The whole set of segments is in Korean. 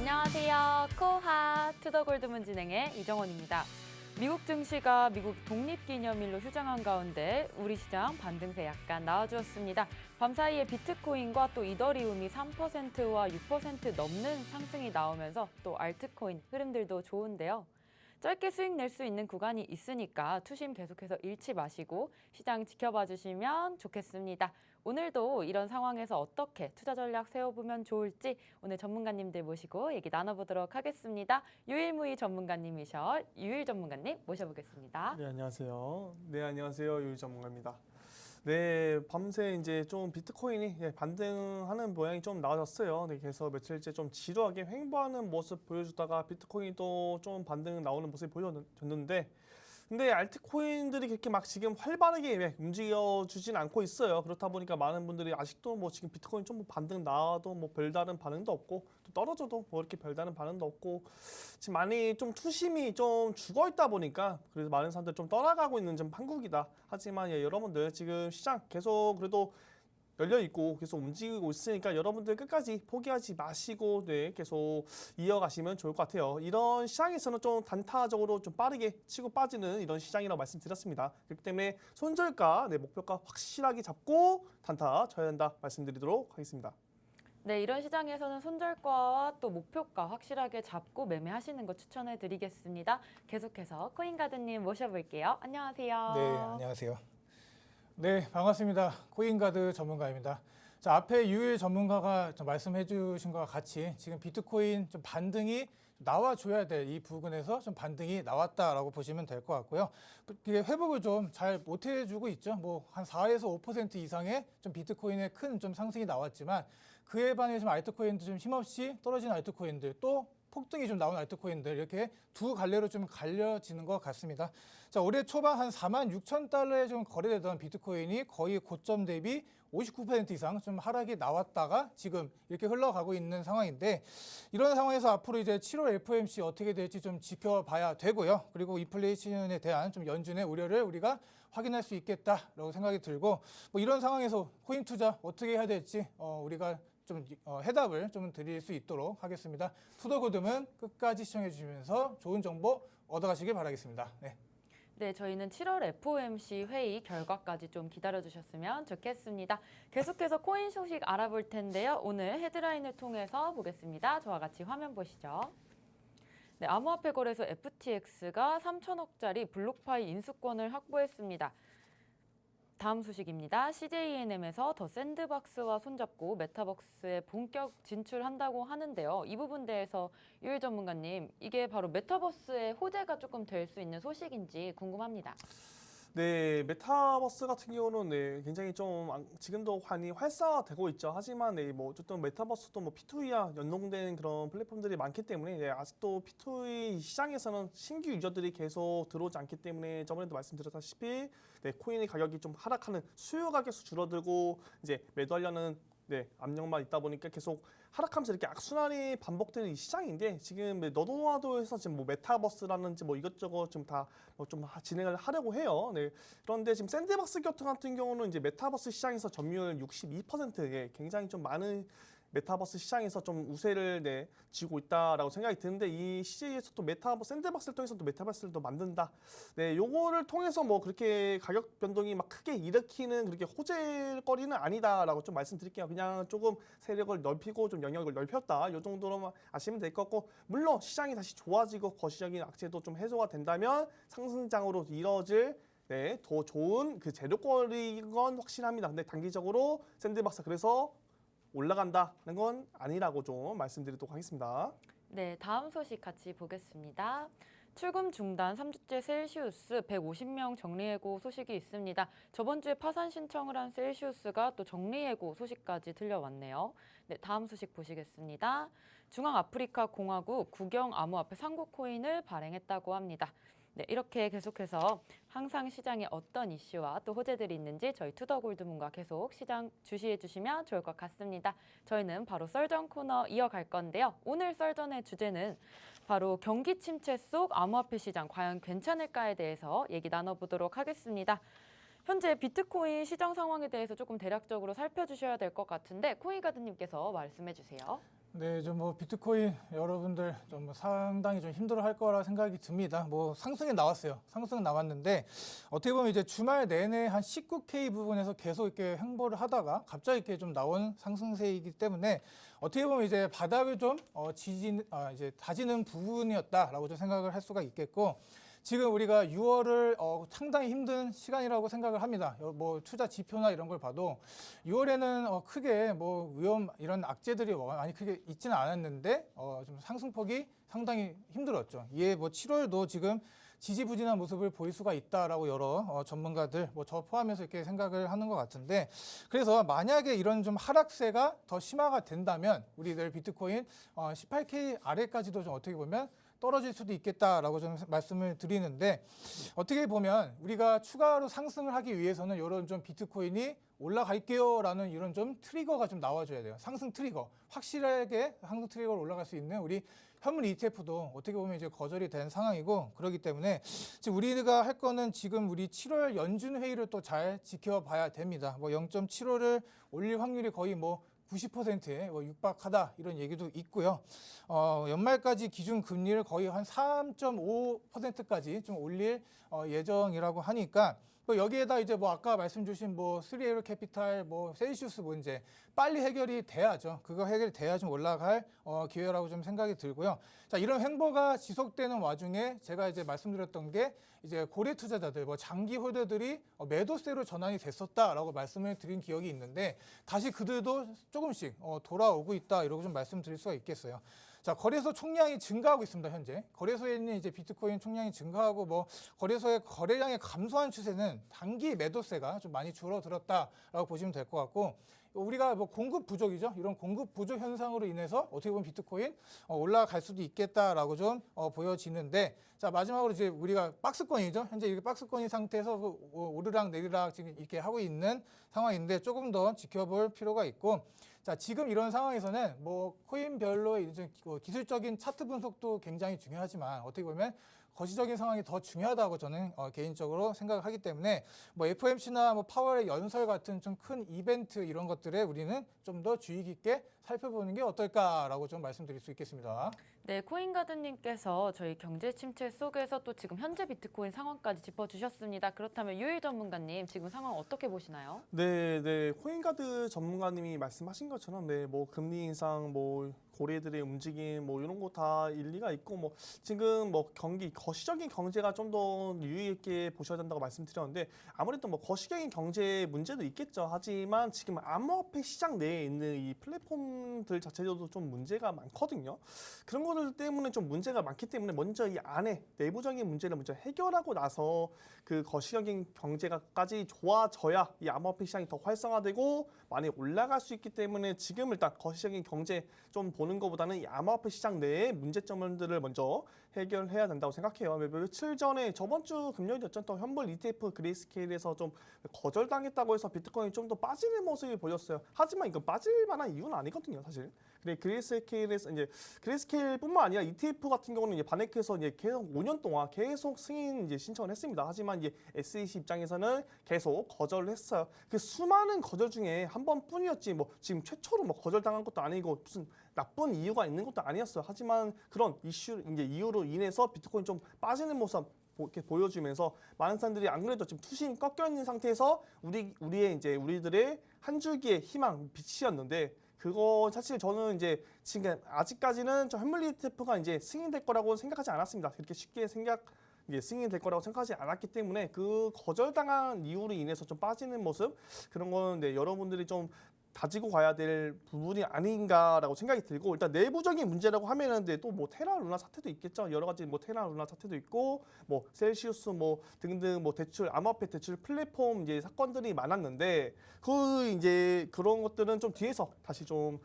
안녕하세요. 코하 투더골드문 진행의 이정원입니다. 미국 증시가 미국 독립기념일로 휴장한 가운데 우리 시장 반등세 약간 나와주었습니다. 밤사이에 비트코인과 또 이더리움이 3%와 6% 넘는 상승이 나오면서 또 알트코인 흐름들도 좋은데요. 짧게 수익 낼 수 있는 구간이 있으니까 투심 계속해서 잃지 마시고 시장 지켜봐 주시면 좋겠습니다. 오늘도 이런 상황에서 어떻게 투자 전략 세워보면 좋을지 오늘 전문가님들 모시고 얘기 나눠보도록 하겠습니다. 유일무이 전문가님이셔 유일 전문가님 모셔보겠습니다. 네, 안녕하세요. 네, 안녕하세요. 유일 전문가입니다. 네, 밤새 이제 좀 비트코인이 반등하는 모양이 좀 나아졌어요. 네, 그래서 며칠째 좀 지루하게 횡보하는 모습 보여주다가 비트코인이 또 좀 반등 나오는 모습이 보여졌는데, 근데 알트코인들이 그렇게 막 지금 활발하게 움직여주진 않고 있어요. 그렇다 보니까 많은 분들이 아직도 뭐 지금 비트코인 좀 반등 나와도 뭐 별다른 반응도 없고, 또 떨어져도 뭐 이렇게 별다른 반응도 없고, 지금 많이 좀 투심이 좀 죽어 있다 보니까 그래서 많은 사람들 좀 떠나가고 있는 좀 한국이다. 하지만 여러분들 지금 시장 계속 그래도 열려 있고 계속 움직이고 있으니까 여러분들 끝까지 포기하지 마시고 계속 이어가시면 좋을 것 같아요. 이런 시장에서는 좀 단타적으로 좀 빠르게 치고 빠지는 이런 시장이라고 말씀드렸습니다. 그렇기 때문에 손절가, 목표가 확실하게 잡고 단타 쳐야 한다 말씀드리도록 하겠습니다. 네, 이런 시장에서는 손절가와 또 목표가 확실하게 잡고 매매하시는 거 추천해 드리겠습니다. 계속해서 코인가드님 모셔볼게요. 안녕하세요. 네, 안녕하세요. 네, 반갑습니다. 코인가드 전문가입니다. 자, 앞에 유일 전문가가 말씀해 주신 것과 같이 지금 비트코인 좀 반등이 나와줘야 될 이 부분에서 좀 반등이 나왔다라고 보시면 될 것 같고요. 이게 회복을 좀 잘 못해주고 있죠. 뭐 한 4에서 5% 이상의 좀 비트코인의 큰 좀 상승이 나왔지만 그에 반해 좀 알트코인도 좀 힘없이 떨어진 알트코인들 또 폭등이 좀 나온 알트코인들 이렇게 두 갈래로 좀 갈려지는 것 같습니다. 자, 올해 초반 한 46,000달러에 좀 거래되던 비트코인이 거의 고점 대비 59% 이상 좀 하락이 나왔다가 지금 이렇게 흘러가고 있는 상황인데 이런 상황에서 앞으로 이제 7월 FOMC 어떻게 될지 좀 지켜봐야 되고요. 그리고 인플레이션에 대한 좀 연준의 우려를 우리가 확인할 수 있겠다라고 생각이 들고 뭐 이런 상황에서 코인 투자 어떻게 해야 될지 우리가 좀 해답을 좀 드릴 수 있도록 하겠습니다. 투더골드문 끝까지 시청해 주시면서 좋은 정보 얻어가시길 바라겠습니다. 네, 저희는 7월 FOMC 회의 결과까지 좀 기다려주셨으면 좋겠습니다. 계속해서 코인 소식 알아볼 텐데요. 오늘 헤드라인을 통해서 보겠습니다. 저와 같이 화면 보시죠. 네, 암호화폐 거래소 FTX가 3천억짜리 블록파이 인수권을 확보했습니다. 다음 소식입니다. CJENM에서 더 샌드박스와 손잡고 메타버스에 본격 진출한다고 하는데요. 이 부분 대해서 유일 전문가님, 이게 바로 메타버스의 호재가 조금 될 수 있는 소식인지 궁금합니다. 네, 메타버스 같은 경우는 굉장히 좀 지금도 많이 활성화되고 있죠. 하지만 뭐 어쨌든 메타버스도 뭐 P2E와 연동된 그런 플랫폼들이 많기 때문에 아직도 P2E 시장에서는 신규 유저들이 계속 들어오지 않기 때문에 저번에도 말씀드렸다시피 코인의 가격이 좀 하락하는 수요가 계속 줄어들고 이제 매도하려는 압력만 있다 보니까 계속 하락하면서 이렇게 악순환이 반복되는 이 시장인데 지금 너도나도에서 지금 뭐 메타버스라는지 뭐 이것저것 좀 다 뭐 좀 진행을 하려고 해요. 그런데 지금 샌드박스 같은 경우는 이제 메타버스 시장에서 점유율 62%에 굉장히 좀 많은 메타버스 시장에서 좀 우세를 쥐고 있다라고 생각이 드는데 이 CJ에서 또 샌드박스를 통해서 또 메타버스를 또 만든다. 요거를 통해서 뭐 그렇게 가격 변동이 막 크게 일으키는 그렇게 호재거리는 아니다라고 좀 말씀드릴게요. 그냥 조금 세력을 넓히고 좀 영역을 넓혔다. 요 정도로만 아시면 될 것 같고 물론 시장이 다시 좋아지고 거시적인 악재도 좀 해소가 된다면 상승장으로 이뤄질 더 좋은 그 재료거리인 건 확실합니다. 근데 단기적으로 샌드박스 그래서 올라간다는 건 아니라고 좀 말씀드리도록 하겠습니다. 네, 다음 소식 같이 보겠습니다. 출금 중단 3주째 셀시우스 150명 정리해고 소식이 있습니다. 저번 주에 파산 신청을 한 셀시우스가 또 정리해고 소식까지 들려왔네요. 네, 다음 소식 보시겠습니다. 중앙아프리카 공화국 국영 암호화폐 상고 코인을 발행했다고 합니다. 네, 이렇게 계속해서 항상 시장에 어떤 이슈와 또 호재들이 있는지 저희 투더골드문과 계속 시장 주시해 주시면 좋을 것 같습니다. 저희는 바로 썰전 코너 이어갈 건데요. 오늘 썰전의 주제는 바로 경기 침체 속 암호화폐 시장 과연 괜찮을까에 대해서 얘기 나눠보도록 하겠습니다. 현재 비트코인 시장 상황에 대해서 조금 대략적으로 살펴주셔야 될 것 같은데 코인가드님께서 말씀해 주세요. 네, 좀 뭐 비트코인 여러분들 좀 상당히 좀 힘들어할 거라 생각이 듭니다. 뭐 상승이 나왔어요. 상승은 나왔는데 어떻게 보면 이제 주말 내내 한 19K 부분에서 계속 이렇게 횡보를 하다가 갑자기 이렇게 좀 나온 상승세이기 때문에 어떻게 보면 이제 바닥을 좀 이제 다지는 부분이었다라고 좀 생각을 할 수가 있겠고. 지금 우리가 6월을 상당히 힘든 시간이라고 생각을 합니다. 뭐 투자 지표나 이런 걸 봐도 6월에는 크게 뭐 위험 이런 악재들이 많이 크게 있지는 않았는데 좀 상승폭이 상당히 힘들었죠. 이에 뭐 7월도 지금 지지부진한 모습을 보일 수가 있다라고 여러 전문가들 뭐 저 포함해서 이렇게 생각을 하는 것 같은데 그래서 만약에 이런 좀 하락세가 더 심화가 된다면 우리들 비트코인 18K 아래까지도 좀 어떻게 보면 떨어질 수도 있겠다라고 좀 말씀을 드리는데 어떻게 보면 우리가 추가로 상승을 하기 위해서는 이런 좀 비트코인이 올라갈게요라는 이런 좀 트리거가 좀 나와줘야 돼요. 상승 트리거. 확실하게 상승 트리거로 올라갈 수 있는 우리 현물 ETF도 어떻게 보면 이제 거절이 된 상황이고 그렇기 때문에 지금 우리가 할 거는 지금 우리 7월 연준 회의를 또 잘 지켜봐야 됩니다. 뭐 0.75를 올릴 확률이 거의 뭐 90%에 육박하다 이런 얘기도 있고요. 연말까지 기준 금리를 거의 한 3.5%까지 좀 올릴 예정이라고 하니까 또 여기에다 이제 뭐 아까 말씀 주신 뭐 3L 캐피탈 뭐 셀시우스 문제 빨리 해결이 돼야죠. 그거 해결이 돼야 좀 올라갈 기회라고 좀 생각이 들고요. 자, 이런 횡보가 지속되는 와중에 제가 이제 말씀드렸던 게 이제 고래 투자자들, 뭐 장기 홀더들이 매도세로 전환이 됐었다라고 말씀을 드린 기억이 있는데 다시 그들도 조금씩 돌아오고 있다 이러고 좀 말씀드릴 수가 있겠어요. 자, 거래소 총량이 증가하고 있습니다, 현재. 거래소에 있는 이제 비트코인 총량이 증가하고 뭐 거래소의 거래량이 감소한 추세는 단기 매도세가 좀 많이 줄어들었다라고 보시면 될 것 같고 우리가 뭐 공급 부족이죠. 이런 공급 부족 현상으로 인해서 어떻게 보면 비트코인 올라갈 수도 있겠다라고 좀 보여지는데 자, 마지막으로 이제 우리가 박스권이죠. 현재 이렇게 박스권인 상태에서 오르락 내리락 지금 이렇게 하고 있는 상황인데 조금 더 지켜볼 필요가 있고 자, 지금 이런 상황에서는 뭐 코인별로의 이제 기술적인 차트 분석도 굉장히 중요하지만 어떻게 보면 거시적인 상황이 더 중요하다고 저는 개인적으로 생각을 하기 때문에 뭐 FOMC나 뭐 파월의 연설 같은 좀 큰 이벤트 이런 것들에 우리는 좀 더 주의 깊게 살펴보는 게 어떨까라고 좀 말씀드릴 수 있겠습니다. 네, 코인가드님께서 저희 경제 침체 속에서 또 지금 현재 비트코인 상황까지 짚어주셨습니다. 그렇다면 유일 전문가님 지금 상황 어떻게 보시나요? 네. 코인가드 전문가님이 말씀하신 것처럼 네, 뭐 금리 인상, 뭐 고래들의 움직임, 뭐 이런 거 다 일리가 있고 뭐 지금 뭐 거시적인 경제가 좀 더 유의 있게 보셔야 된다고 말씀드렸는데 아무래도 뭐 거시적인 경제 문제도 있겠죠. 하지만 지금 암호화폐 시장 내에 있는 이 플랫폼들 자체도 좀 문제가 많거든요. 그런 것들 때문에 좀 문제가 많기 때문에 먼저 이 안에 내부적인 문제를 먼저 해결하고 나서 그 거시적인 경제가까지 좋아져야 이 암호화폐 시장이 더 활성화되고 많이 올라갈 수 있기 때문에 지금 일단 거시적인 경제 좀 보는 것보다는 이 암호화폐 시장 내의 문제점들을 먼저 해결해야 된다고 생각해요. 며칠 전에 저번 주 금요일이었죠. 또 현물 ETF 그레이스케일에서 좀 거절당했다고 해서 비트코인이 좀 더 빠지는 모습이 보였어요. 하지만 이건 빠질 만한 이유는 아니거든요, 사실. 그래 그레이스케일에서 이제 그레이스케일뿐만 아니라 ETF 같은 경우는 이제 바네크에서 이제 계속 5년 동안 계속 승인 이제 신청을 했습니다. 하지만 이제 SEC 입장에서는 계속 거절을 했어요. 그 수많은 거절 중에 한 번뿐이었지 뭐 지금 최초로 뭐 거절당한 것도 아니고 무슨 나쁜 이유가 있는 것도 아니었어요. 하지만 그런 이유로 인해서 비트코인 좀 빠지는 모습 이렇게 보여주면서 많은 사람들이 안 그래도 지금 투신이 꺾여 있는 상태에서 우리들의 한 줄기의 희망 빛이었는데 그거 사실 저는 이제 지금 아직까지는 저 현물 ETF가 이제 승인될 거라고 생각하지 않았습니다. 그렇게 쉽게 승인될 거라고 생각하지 않았기 때문에 그 거절당한 이유로 인해서 좀 빠지는 모습 그런 거는 네, 여러분들이 좀 다지고 가야 될 부분이 아닌가라고 생각이 들고 일단 내부적인 문제라고 하면은 또 뭐 테라 루나 사태도 있겠죠. 여러 가지 뭐 테라 루나 사태도 있고 뭐 셀시우스 뭐 등등 뭐 대출 암호화폐 대출 플랫폼 이제 사건들이 많았는데 이제 그런 것들은 좀 뒤에서 다시 좀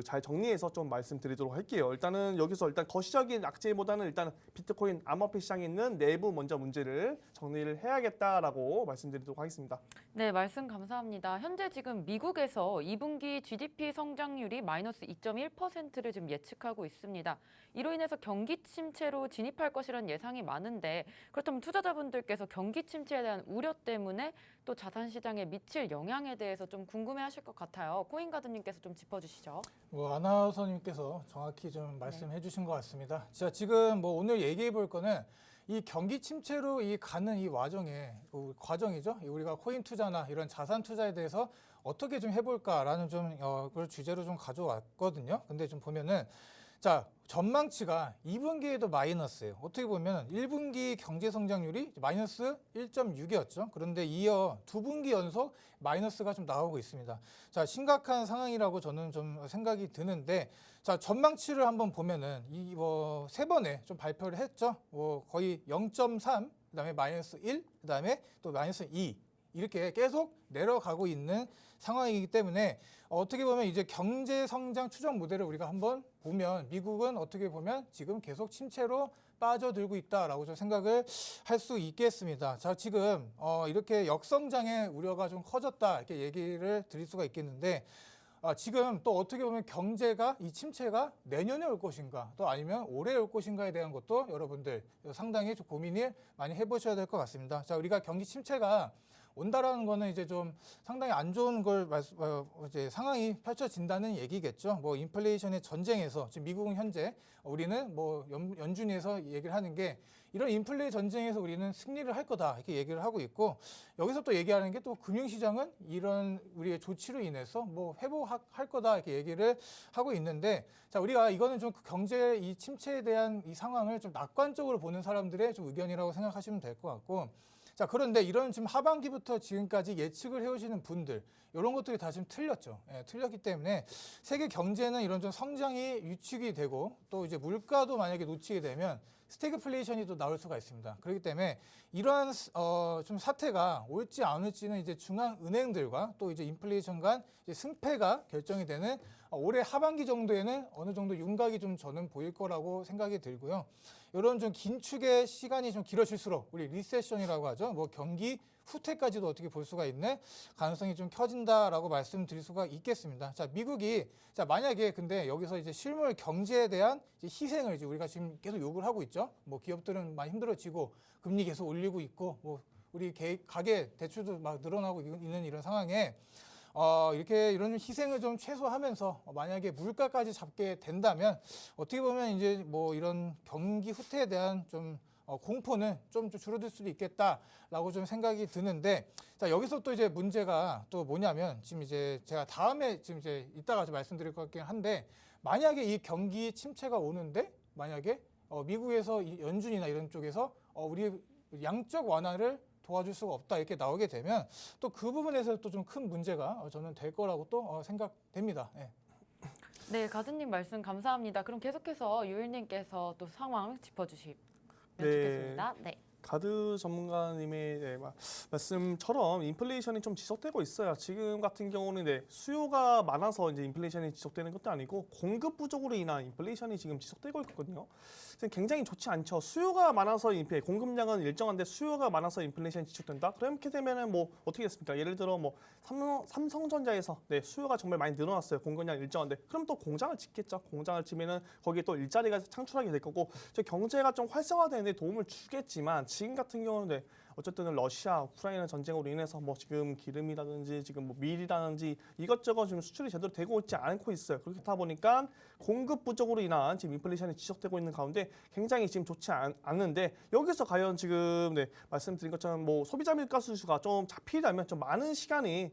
잘 정리해서 좀 말씀드리도록 할게요. 일단은 여기서 일단 거시적인 악재보다는 일단 비트코인 암호화폐 시장에 있는 내부 먼저 문제를 정리를 해야겠다라고 말씀드리도록 하겠습니다. 네, 말씀 감사합니다. 현재 지금 미국에서 2분기 GDP 성장률이 마이너스 2.1%를 지금 예측하고 있습니다. 이로 인해서 경기 침체로 진입할 것이라는 예상이 많은데 그렇다면 투자자분들께서 경기 침체에 대한 우려 때문에 또 자산 시장에 미칠 영향에 대해서 좀 궁금해하실 것 같아요. 코인가드님께서 좀 짚어주시죠. 뭐 아나운서님께서 정확히 좀 말씀해 주신 것 같습니다. 자, 지금 뭐 오늘 얘기해 볼 거는 이 경기 침체로 이 가는 이 과정이죠. 우리가 코인 투자나 이런 자산 투자에 대해서 어떻게 좀 해볼까라는 좀 그걸 주제로 좀 가져왔거든요. 근데 좀 보면은 자, 전망치가 2분기에도 마이너스예요. 어떻게 보면 1분기 경제 성장률이 마이너스 1.6이었죠. 그런데 이어 2분기 연속 마이너스가 좀 나오고 있습니다. 자, 심각한 상황이라고 저는 좀 생각이 드는데, 자, 전망치를 한번 보면은 이 뭐 세 번에 좀 발표를 했죠. 뭐 거의 0.3, 그다음에 마이너스 1, 그다음에 또 마이너스 2 이렇게 계속 내려가고 있는 상황이기 때문에 어떻게 보면 이제 경제 성장 추정 모델을 우리가 한번 보면 미국은 어떻게 보면 지금 계속 침체로 빠져들고 있다라고 좀 생각을 할 수 있겠습니다. 자, 지금 이렇게 역성장의 우려가 좀 커졌다 이렇게 얘기를 드릴 수가 있겠는데 지금 또 어떻게 보면 경제가 이 침체가 내년에 올 것인가 또 아니면 올해 올 것인가에 대한 것도 여러분들 상당히 좀 고민을 많이 해보셔야 될 것 같습니다. 자, 우리가 경기 침체가 온다라는 거는 이제 좀 상당히 안 좋은 걸 이제 상황이 펼쳐진다는 얘기겠죠. 뭐 인플레이션의 전쟁에서 지금 미국은 현재 우리는 뭐 연준에서 얘기를 하는 게 이런 인플레 전쟁에서 우리는 승리를 할 거다 이렇게 얘기를 하고 있고 여기서 또 얘기하는 게 또 금융시장은 이런 우리의 조치로 인해서 뭐 회복할 거다 이렇게 얘기를 하고 있는데 자 우리가 이거는 좀 경제 이 침체에 대한 이 상황을 좀 낙관적으로 보는 사람들의 좀 의견이라고 생각하시면 될 것 같고. 자, 그런데 이런 지금 하반기부터 지금까지 예측을 해오시는 분들, 이런 것들이 다 지금 틀렸죠. 예, 틀렸기 때문에 세계 경제는 이런 좀 성장이 위축이 되고 또 이제 물가도 만약에 놓치게 되면 스태그플레이션이 또 나올 수가 있습니다. 그렇기 때문에 이러한 좀 사태가 올지 안 올지는 이제 중앙은행들과 또 이제 인플레이션 간 이제 승패가 결정이 되는 올해 하반기 정도에는 어느 정도 윤곽이 좀 저는 보일 거라고 생각이 들고요. 이런 좀 긴축의 시간이 좀 길어질수록 우리 리세션이라고 하죠. 뭐 경기 후퇴까지도 어떻게 볼 수가 있는 가능성이 좀 켜진다라고 말씀드릴 수가 있겠습니다. 자, 미국이 자 만약에 근데 여기서 이제 실물 경제에 대한 이제 희생을 이제 우리가 지금 계속 요구를 하고 있죠. 뭐 기업들은 많이 힘들어지고 금리 계속 올리고 있고 뭐 우리 가계 대출도 막 늘어나고 있는 이런 상황에 이렇게 이런 희생을 좀 최소화하면서 만약에 물가까지 잡게 된다면 어떻게 보면 이제 뭐 이런 경기 후퇴에 대한 좀 공포는 좀 줄어들 수도 있겠다라고 좀 생각이 드는데 자 여기서 또 이제 문제가 또 뭐냐면 지금 이제 제가 다음에 지금 이제 이따가 좀 말씀드릴 것 같긴 한데 만약에 이 경기 침체가 오는데 만약에 미국에서 이 연준이나 이런 쪽에서 우리 양적 완화를 도와줄 수가 없다 이렇게 나오게 되면 또 그 부분에서 또 좀 큰 문제가 저는 될 거라고 또 생각됩니다. 네. 네, 가드님 말씀 감사합니다. 그럼 계속해서 유일님께서 또 상황 짚어주시면 네. 좋겠습니다. 네. 가드 전문가님의 말씀처럼 인플레이션이 좀 지속되고 있어요. 지금 같은 경우는 수요가 많아서 이제 인플레이션이 지속되는 것도 아니고 공급 부족으로 인한 인플레이션이 지금 지속되고 있거든요. 굉장히 좋지 않죠. 수요가 많아서 공급량은 일정한데 수요가 많아서 인플레이션이 지속된다. 그렇게 되면은 뭐 어떻게 됐습니까? 예를 들어 뭐 삼성전자에서 수요가 정말 많이 늘어났어요. 공급량 일정한데 그럼 또 공장을 짓겠죠. 공장을 지면은 거기에 또 일자리가 창출하게 될 거고 경제가 좀 활성화되는데 도움을 주겠지만 지금 같은 경우는 어쨌든 러시아, 우크라이나 전쟁으로 인해서 뭐 지금 기름이라든지 지금 뭐 밀이라든지 이것저것 지금 수출이 제대로 되고 있지 않고 있어요. 그렇다 보니까 공급 부족으로 인한 지금 인플레이션이 지속되고 있는 가운데 굉장히 지금 좋지 않는데 여기서 과연 지금 말씀드린 것처럼 뭐 소비자 물가 수주가 좀 잡히려면 좀 많은 시간이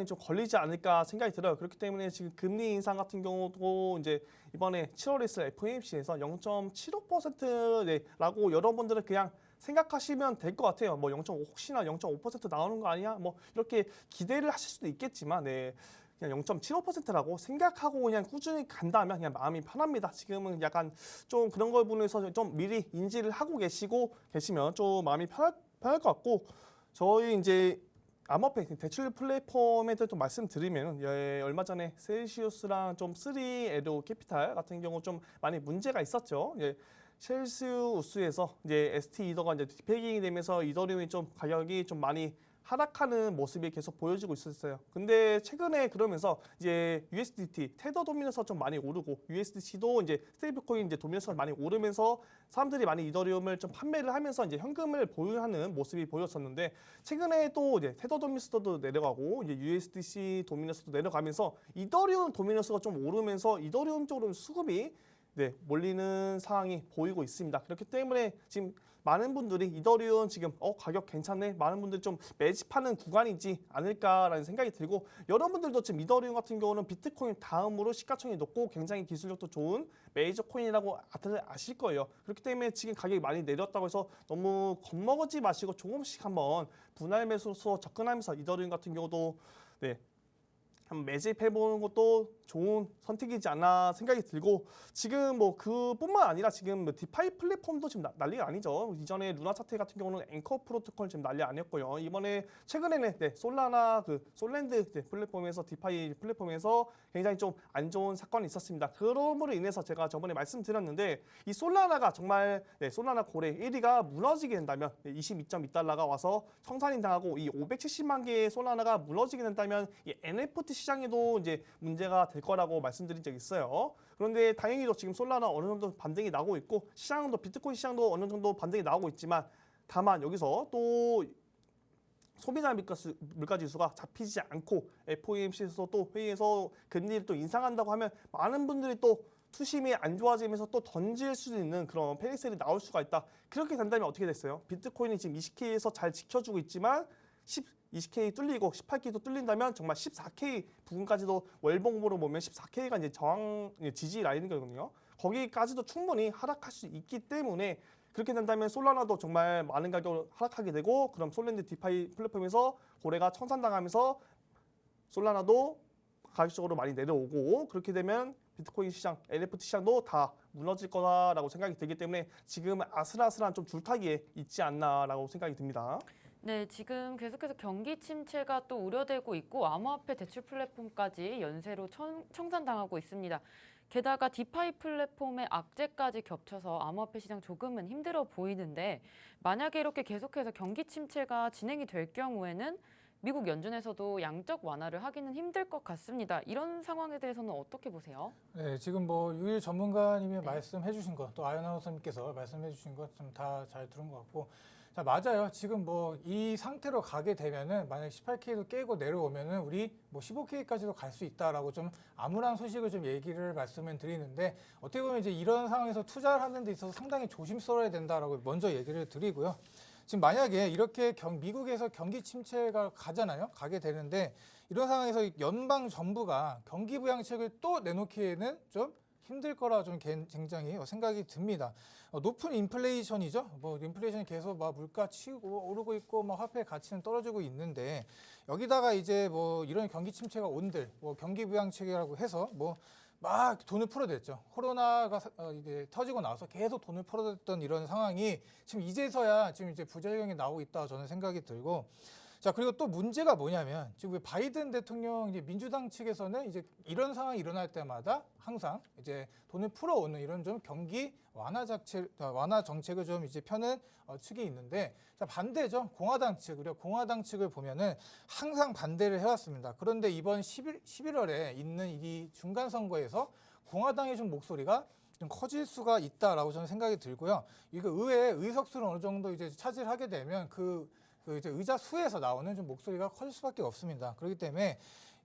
좀 걸리지 않을까 생각이 들어요. 그렇기 때문에 지금 금리 인상 같은 경우도 이제 이번에 7월에 있을 FOMC에서 0.75%라고 여러분들은 그냥 생각하시면 될 것 같아요. 뭐 0.5 혹시나 0.5% 나오는 거 아니야? 뭐 이렇게 기대를 하실 수도 있겠지만 그냥 0.75%라고 생각하고 그냥 꾸준히 간다면 그냥 마음이 편합니다. 지금은 약간 좀 그런 걸 보면서 좀 미리 인지를 하고 계시면 좀 마음이 편할 것 같고 저희 이제 암호화폐 대출 플랫폼에 대해서 좀 말씀드리면 얼마 전에 셀시우스랑 좀 3에도 캐피탈 같은 경우 좀 많이 문제가 있었죠. 셀시우스에서 이제 ST 이더가 이제 디페깅이 되면서 이더리움이 좀 가격이 좀 많이 하락하는 모습이 계속 보여지고 있었어요. 근데 최근에 그러면서 이제 USDT 테더 도미너스가 좀 많이 오르고 USDC도 이제 스테이블 코인 이제 도미너스가 많이 오르면서 사람들이 많이 이더리움을 좀 판매를 하면서 이제 현금을 보유하는 모습이 보였었는데 최근에 또 이제 테더 도미너스도 내려가고 이제 USDC 도미너스도 내려가면서 이더리움 도미너스가 좀 오르면서 이더리움 쪽으로 수급이 몰리는 상황이 보이고 있습니다. 그렇기 때문에 지금 많은 분들이 이더리움 지금 가격 괜찮네, 많은 분들이 좀 매집하는 구간이지 않을까라는 생각이 들고, 여러분들도 지금 이더리움 같은 경우는 비트코인 다음으로 시가총액이 높고 굉장히 기술력도 좋은 메이저 코인이라고 다들 아실 거예요. 그렇기 때문에 지금 가격이 많이 내렸다고 해서 너무 겁먹지 마시고 조금씩 한번 분할 매수로 접근하면서 이더리움 같은 경우도 한번 매집해보는 것도 좋은 선택이지 않나 생각이 들고, 지금 뭐 그뿐만 아니라 지금 뭐 디파이 플랫폼도 지금 난리가 아니죠. 이전에 루나 차트 같은 경우는 앵커 프로토콜 지금 난리 아니었고요. 이번에 최근에는 솔라나 솔랜드 플랫폼에서 디파이 플랫폼에서 굉장히 좀 안 좋은 사건이 있었습니다. 그럼으로 인해서 제가 저번에 말씀드렸는데 이 솔라나가 정말 솔라나 고래 1위가 무너지게 된다면 22.2달러가 와서 청산이 당하고 이 570만 개의 솔라나가 무너지게 된다면 이 NFT 시장에도 이제 문제가 될 거라고 말씀드린 적이 있어요. 그런데 다행히도 지금 솔라나 어느 정도 반등이 나오고 있고 시장도 비트코인 시장도 어느 정도 반등이 나오고 있지만, 다만 여기서 또 소비자 물가 지수가 잡히지 않고 FOMC에서 또 회의에서 금리를 또 인상한다고 하면 많은 분들이 또 투심이 안 좋아지면서 또 던질 수 있는 그런 페이셀이 나올 수가 있다. 그렇게 된다면 어떻게 됐어요? 비트코인이 지금 20K에서 잘 지켜주고 있지만 20K 뚫리고 18K도 뚫린다면 정말 14K 부분까지도 월봉으로 보면 14K가 이제 저항 지지 라인이거든요. 거기까지도 충분히 하락할 수 있기 때문에 그렇게 된다면 솔라나도 정말 많은 가격으로 하락하게 되고, 그럼 솔랜드 디파이 플랫폼에서 고래가 청산당하면서 솔라나도 가격적으로 많이 내려오고, 그렇게 되면 비트코인 시장, NFT 시장도 다 무너질 거다라고 생각이 들기 때문에 지금 아슬아슬한 좀 줄타기에 있지 않나라고 생각이 듭니다. 네, 지금 계속해서 경기 침체가 또 우려되고 있고 암호화폐 대출 플랫폼까지 연쇄로 청산당하고 있습니다. 게다가 디파이 플랫폼의 악재까지 겹쳐서 암호화폐 시장 조금은 힘들어 보이는데, 만약에 이렇게 계속해서 경기 침체가 진행이 될 경우에는 미국 연준에서도 양적 완화를 하기는 힘들 것 같습니다. 이런 상황에 대해서는 어떻게 보세요? 네, 지금 뭐 유일 전문가님이 말씀해 주신 것, 또 아나운서님께서 말씀해 주신 것 좀 다 잘 들은 것 같고, 자, 맞아요. 지금 뭐 이 상태로 가게 되면은 만약 18K도 깨고 내려오면은 우리 뭐 15K까지도 갈 수 있다라고 좀 암울한 소식을 좀 얘기를 말씀을 드리는데, 어떻게 보면 이제 이런 상황에서 투자를 하는 데 있어서 상당히 조심스러워야 된다라고 먼저 얘기를 드리고요. 지금 만약에 이렇게 미국에서 경기 침체가 가게 되는데, 이런 상황에서 연방 정부가 경기 부양책을 또 내놓기에는 좀 힘들 거라 좀 굉장히 생각이 듭니다. 높은 인플레이션이죠. 뭐 인플레이션이 계속 막 물가 치고 오르고 있고 뭐 화폐 가치는 떨어지고 있는데, 여기다가 이제 뭐 이런 경기 침체가 온들 뭐 경기 부양책이라고 해서 뭐 막 돈을 풀어댔죠. 코로나가 이제 터지고 나서 계속 돈을 풀어댔던 이런 상황이 지금 이제서야 지금 이제 부작용이 나오고 있다 저는 생각이 들고, 자, 그리고 또 문제가 뭐냐면 지금 바이든 대통령 이제 민주당 측에서는 이제 이런 상황이 일어날 때마다 항상 이제 돈을 풀어오는 이런 좀 경기 완화 정책을 좀 이제 펴는 측이 있는데, 자, 반대죠. 공화당 측, 그리고 공화당 측을 보면은 항상 반대를 해왔습니다. 그런데 이번 11월에 있는 이 중간 선거에서 공화당의 좀 목소리가 좀 커질 수가 있다라고 저는 생각이 들고요. 이거 의회의 의석수를 어느 정도 이제 차지하게 되면 그 이제 의자 수에서 나오는 좀 목소리가 커질 수밖에 없습니다. 그렇기 때문에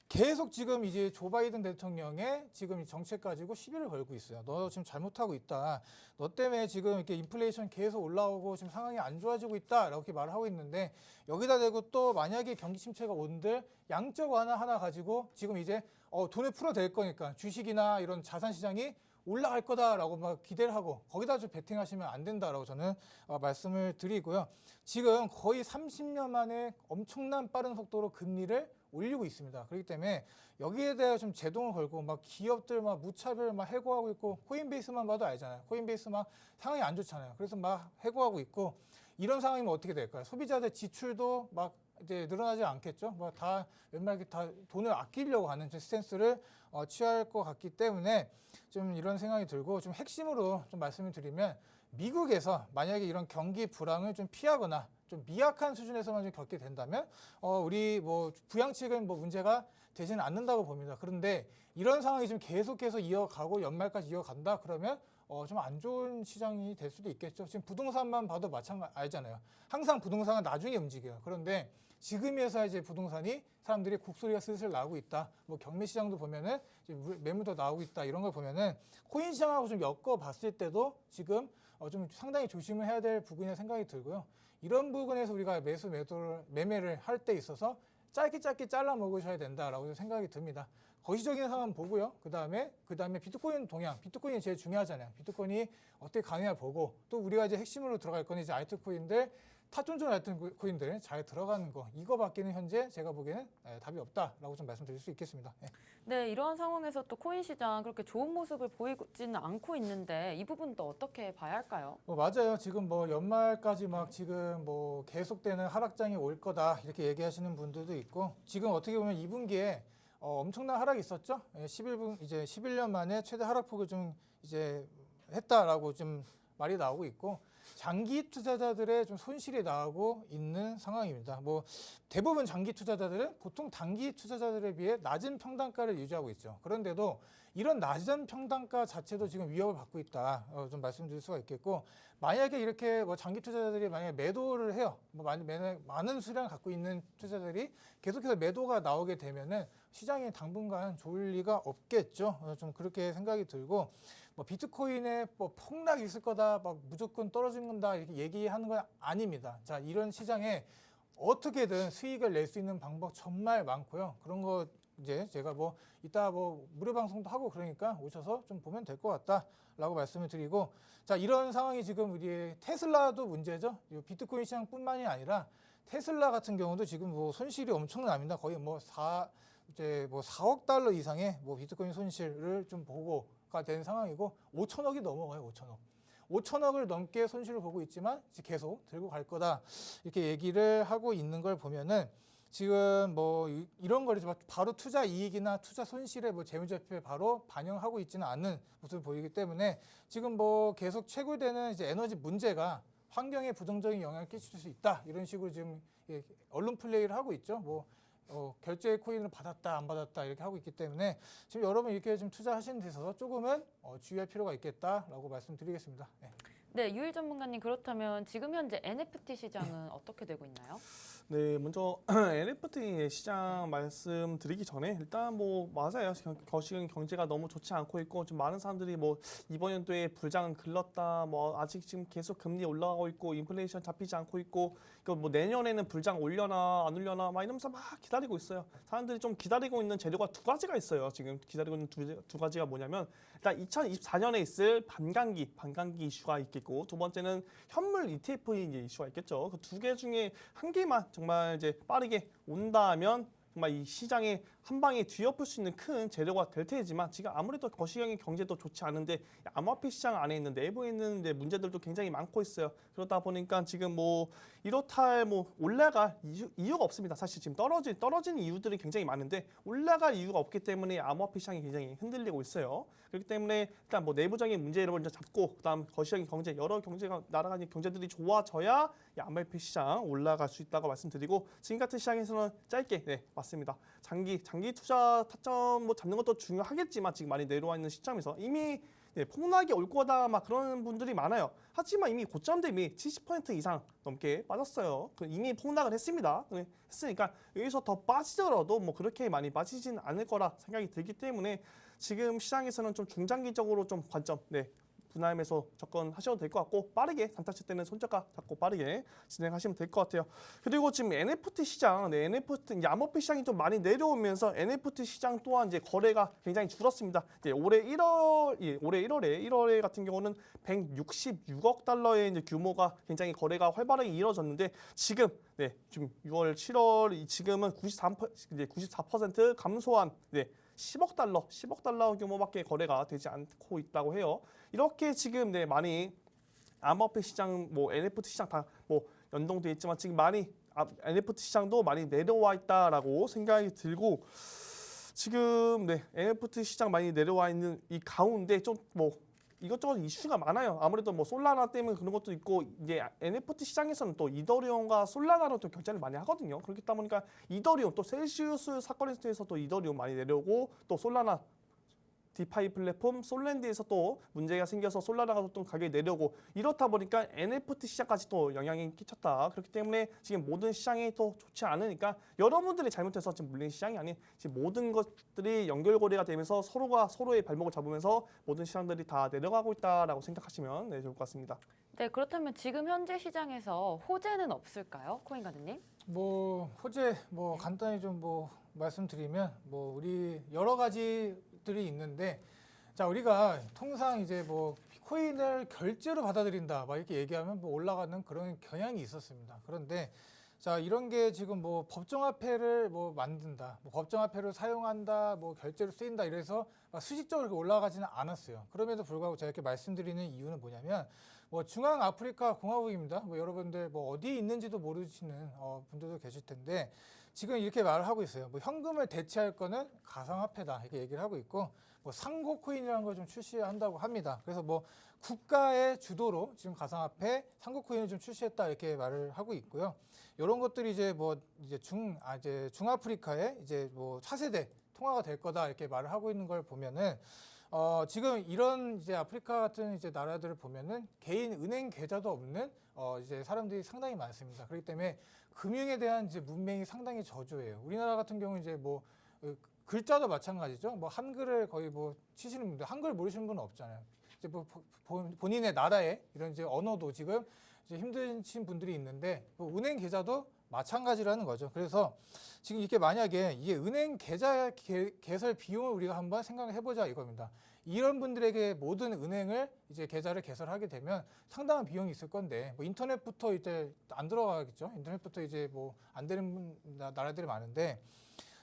계속 지금 이제 조 바이든 대통령의 지금 이 정책 가지고 시비를 걸고 있어요. 너 지금 잘못하고 있다. 너 때문에 지금 이렇게 인플레이션 계속 올라오고 지금 상황이 안 좋아지고 있다라고 이렇게 말을 하고 있는데, 여기다 대고 또 만약에 경기 침체가 온들 양적 완화 하나 가지고 지금 이제 돈을 풀어댈 거니까 주식이나 이런 자산 시장이 올라갈 거다라고 막 기대를 하고 거기다 좀 베팅하시면 안 된다라고 저는 말씀을 드리고요. 지금 거의 30년 만에 엄청난 빠른 속도로 금리를 올리고 있습니다. 그렇기 때문에 여기에 대해 좀 제동을 걸고 막 기업들 막 무차별 막 해고하고 있고, 코인베이스만 봐도 알잖아요. 코인베이스 막 상황이 안 좋잖아요. 그래서 막 해고하고 있고, 이런 상황이면 어떻게 될까요? 소비자들 지출도 막 이제 늘어나지 않겠죠. 뭐 다 웬만하게 다 돈을 아끼려고 하는 스탠스를 취할 것 같기 때문에 좀 이런 생각이 들고, 좀 핵심으로 좀 말씀을 드리면, 미국에서 만약에 이런 경기 불황을 좀 피하거나 좀 미약한 수준에서만 좀 겪게 된다면 우리 뭐 부양 측은 뭐 문제가 되지는 않는다고 봅니다. 그런데 이런 상황이 좀 계속해서 이어가고 연말까지 이어간다 그러면 좀 안 좋은 시장이 될 수도 있겠죠. 지금 부동산만 봐도 알잖아요. 항상 부동산은 나중에 움직여요. 그런데 지금에서 이제 부동산이 사람들이 곡소리가 슬슬 나오고 있다. 뭐 경매 시장도 보면은 매물도 나오고 있다. 이런 걸 보면은 코인 시장하고 좀 엮어봤을 때도 지금 좀 상당히 조심을 해야 될 부분이라 생각이 들고요. 이런 부분에서 우리가 매매를 할 때 있어서 짧게 잘라 먹으셔야 된다라고 생각이 듭니다. 거시적인 상황 보고요. 그다음에 비트코인 동향, 비트코인이 제일 중요하잖아요. 비트코인이 어떻게 가느냐 보고 또 우리가 이제 핵심으로 들어갈 건 이제 알트코인들 타존존 알트코인들 잘 들어가는 거 이거밖에는 현재 제가 보기에는 답이 없다라고 좀 말씀드릴 수 있겠습니다. 네, 이러한 상황에서 또 코인 시장 그렇게 좋은 모습을 보이지는 않고 있는데 이 부분도 어떻게 봐야 할까요? 맞아요. 지금 뭐 연말까지 막 지금 뭐 계속되는 하락장이 올 거다 이렇게 얘기하시는 분들도 있고 지금 어떻게 보면 2분기에 엄청난 하락이 있었죠. 11년 만에 최대 하락폭을 좀 이제 했다라고 좀 말이 나오고 있고 장기 투자자들의 좀 손실이 나오고 있는 상황입니다. 뭐 대부분 장기 투자자들은 보통 단기 투자자들에 비해 낮은 평단가를 유지하고 있죠. 그런데도 이런 낮은 평단가 자체도 지금 위협을 받고 있다. 좀 말씀드릴 수가 있겠고 만약에 이렇게 뭐 장기 투자자들이 만약에 매도를 해요. 뭐 많은 수량을 갖고 있는 투자자들이 계속해서 매도가 나오게 되면은 시장이 당분간 좋을 리가 없겠죠. 좀 그렇게 생각이 들고 뭐 비트코인에 뭐 폭락이 있을 거다, 막 무조건 떨어지는 건다 이렇게 얘기하는 건 아닙니다. 자, 이런 시장에 어떻게든 수익을 낼 수 있는 방법 정말 많고요. 그런 거 이제 제가 뭐 이따 뭐 무료 방송도 하고 그러니까 오셔서 좀 보면 될 것 같다라고 말씀을 드리고 자, 이런 상황이 지금 우리 테슬라도 문제죠. 비트코인 시장뿐만이 아니라 테슬라 같은 경우도 지금 뭐 손실이 엄청납니다. 거의 뭐 4억 달러 이상의 뭐 비트코인 손실을 좀 보고가 된 상황이고 5천억이 넘어가요. 5천억을 넘게 손실을 보고 있지만 계속 들고 갈 거다 이렇게 얘기를 하고 있는 걸 보면은 지금 뭐 이런 거를 바로 투자 이익이나 투자 손실에 뭐 재무제표에 바로 반영하고 있지는 않는 모습을 보이기 때문에 지금 뭐 계속 채굴되는 이제 에너지 문제가 환경에 부정적인 영향을 끼칠 수 있다 이런 식으로 지금 언론 플레이를 하고 있죠. 뭐 결제 코인을 받았다 안 받았다 이렇게 하고 있기 때문에 지금 여러분 이렇게 좀 투자하시는 데 있어서 조금은 주의할 필요가 있겠다라고 말씀드리겠습니다. 네, 유일 전문가님 그렇다면 지금 현재 NFT 시장은 어떻게 되고 있나요? 네, 먼저 NFT 시장 말씀드리기 전에 일단 뭐 맞아요. 거시경 경제가 너무 좋지 않고 있고 좀 많은 사람들이 뭐 이번 연도에 불장은 글렀다. 뭐 아직 지금 계속 금리 올라가고 있고 인플레이션 잡히지 않고 있고 이거 뭐 내년에는 불장 올려나 안 올려나 막 이러면서 막 기다리고 있어요. 사람들이 좀 기다리고 있는 재료가 두 가지가 있어요. 지금 기다리고 있는 두 가지가 뭐냐면 일단 2024년에 있을 반감기 이슈가 있겠고 두 번째는 현물 ETF의 이슈가 있겠죠. 그 두 개 중에 한 개만 정말 이제 빠르게 온다면 정말 이 시장에 한 방에 뒤엎을 수 있는 큰 재료가 될 테지만 지금 아무래도 거시경의 경제도 좋지 않은데 암호화폐 시장 안에 있는 내부에 있는 문제들도 굉장히 많고 있어요. 그러다 보니까 지금 뭐 이렇다 할 뭐 올라갈 이유가 없습니다. 사실 지금 떨어진 이유들이 굉장히 많은데 올라갈 이유가 없기 때문에 암호화폐 시장이 굉장히 흔들리고 있어요. 그렇기 때문에 일단 뭐 내부적인 문제를 먼저 잡고 그다음 거시경의 경제 여러 경제가 나라가 경제들이 좋아져야 이 암호화폐 시장 올라갈 수 있다고 말씀드리고 지금 같은 시장에서는 짧게 맞습니다. 장기 투자 타점 뭐 잡는 것도 중요하겠지만 지금 많이 내려와 있는 시점에서 이미 폭락이 올 거다 막 그런 분들이 많아요. 하지만 이미 고점 대비 70% 이상 넘게 빠졌어요. 이미 폭락을 했습니다. 했으니까 여기서 더 빠지더라도 뭐 그렇게 많이 빠지진 않을 거라 생각이 들기 때문에 지금 시장에서는 좀 중장기적으로 좀 관점 분할매수 접근하셔도 될 것 같고 빠르게 단타 칠 때는 손저가 잡고 빠르게 진행하시면 될 것 같아요. 그리고 지금 NFT 시장, NFT 암호화폐 시장이 좀 많이 내려오면서 NFT 시장 또한 이제 거래가 굉장히 줄었습니다. 올해 1월에 같은 경우는 166억 달러의 이제 규모가 굉장히 거래가 활발하게 이루어졌는데 지금 지금 6월, 7월 지금은 94% 감소한 10억 달러 규모밖에 거래가 되지 않고 있다고 해요. 이렇게 지금 많이 암호화폐 시장, 뭐 NFT 시장 다 뭐 연동돼 있지만 지금 많이 NFT 시장도 많이 내려와 있다라고 생각이 들고 지금 NFT 시장 많이 내려와 있는 이 가운데 좀 뭐 이것저것 이슈가 많아요. 아무래도 뭐 솔라나 때문에 그런 것도 있고 이제 NFT 시장에서는 또 이더리움과 솔라나로 또 결제를 많이 하거든요. 그렇기 보니까 이더리움 또 셀시우스 사건에 대해서 또 이더리움 많이 내려오고 또 솔라나 디파이 플랫폼 솔랜드에서 또 문제가 생겨서 솔라나가 또 가격이 내려오고 이렇다 보니까 NFT 시장까지 또 영향이 끼쳤다. 그렇기 때문에 지금 모든 시장이 또 좋지 않으니까 여러분들이 잘못해서 지금 물린 시장이 아닌 지금 모든 것들이 연결고리가 되면서 서로가 서로의 발목을 잡으면서 모든 시장들이 다 내려가고 있다라고 생각하시면 좋을 것 같습니다. 네, 그렇다면 지금 현재 시장에서 호재는 없을까요, 코인가드님? 뭐 호재 뭐 간단히 좀 뭐 말씀드리면 뭐 우리 여러 가지들이 있는데 자 우리가 통상 이제 뭐 코인을 결제로 받아들인다 막 이렇게 얘기하면 뭐 올라가는 그런 경향이 있었습니다. 그런데 자 이런 게 지금 뭐 법정화폐를 뭐 만든다, 뭐 법정화폐를 사용한다, 뭐 결제로 쓰인다 이래서 막 수직적으로 이렇게 올라가지는 않았어요. 그럼에도 불구하고 제가 이렇게 말씀드리는 이유는 뭐냐면 뭐 중앙 아프리카 공화국입니다. 뭐 여러분들 뭐 어디에 있는지도 모르시는 분들도 계실 텐데 지금 이렇게 말을 하고 있어요. 뭐 현금을 대체할 거는 가상화폐다 이렇게 얘기를 하고 있고 뭐 상고 코인이라는 걸 좀 출시한다고 합니다. 그래서 뭐 국가의 주도로 지금 가상화폐 상고 코인을 좀 출시했다 이렇게 말을 하고 있고요. 이런 것들이 이제 뭐 이제 중아프리카의 이제 뭐 차세대 통화가 될 거다 이렇게 말을 하고 있는 걸 보면은 지금 이런 이제 아프리카 같은 이제 나라들을 보면은 개인 은행 계좌도 없는 이제 사람들이 상당히 많습니다. 그렇기 때문에 금융에 대한 이제 문맹이 상당히 저조해요. 우리나라 같은 경우 이제 뭐 글자도 마찬가지죠. 뭐 한글을 거의 뭐 치시는 분들, 한글 모르시는 분은 없잖아요. 이제 뭐 본인의 나라의 이런 이제 언어도 지금 이제 힘드신 분들이 있는데 뭐 은행 계좌도 마찬가지라는 거죠. 그래서 지금 이게 만약에 이게 은행 계좌 개설 비용을 우리가 한번 생각을 해보자 이겁니다. 이런 분들에게 모든 은행을 이제 계좌를 개설하게 되면 상당한 비용이 있을 건데 뭐 인터넷부터 이제 안 들어가겠죠. 인터넷부터 이제 뭐 안 되는 나라들이 많은데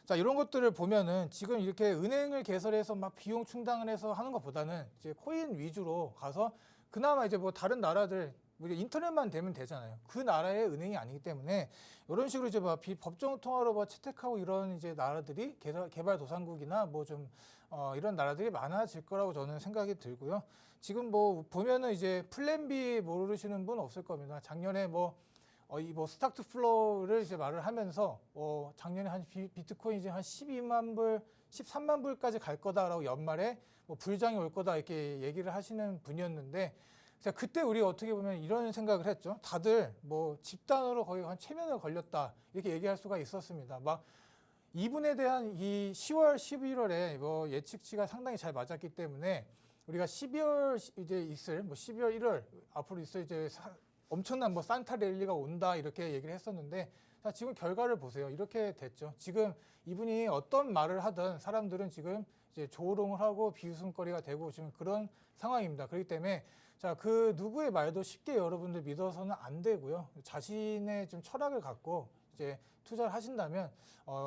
자 이런 것들을 보면은 지금 이렇게 은행을 개설해서 막 비용 충당을 해서 하는 것보다는 이제 코인 위주로 가서 그나마 이제 뭐 다른 나라들 우리 인터넷만 되면 되잖아요. 그 나라의 은행이 아니기 때문에 이런 식으로 이제 막 법정 통화로 뭐 채택하고 이런 이제 나라들이 개발도상국이나 뭐 좀 이런 나라들이 많아질 거라고 저는 생각이 들고요. 지금 뭐 보면은 이제 플랜 B 모르시는 분 없을 겁니다. 작년에 이 스타트 플로우를 이제 말을 하면서 작년에 한 비트코인 이제 한 12만 불, 13만 불까지 갈 거다라고 연말에 뭐 불장이 올 거다 이렇게 얘기를 하시는 분이었는데. 자, 그때 우리 어떻게 보면 이런 생각을 했죠. 다들 뭐 집단으로 거의 한 최면을 걸렸다 이렇게 얘기할 수가 있었습니다. 막 이분에 대한 이 10월, 11월에 뭐 예측치가 상당히 잘 맞았기 때문에 우리가 12월 이제 있을 뭐 12월, 1월 앞으로 있을 이제 엄청난 뭐 산타 랠리가 온다 이렇게 얘기를 했었는데 자, 지금 결과를 보세요. 이렇게 됐죠. 지금 이분이 어떤 말을 하든 사람들은 지금 이제 조롱을 하고 비웃음거리가 되고 지금 그런 상황입니다. 그렇기 때문에 자, 그 누구의 말도 쉽게 여러분들 믿어서는 안 되고요. 자신의 좀 철학을 갖고 이제 투자를 하신다면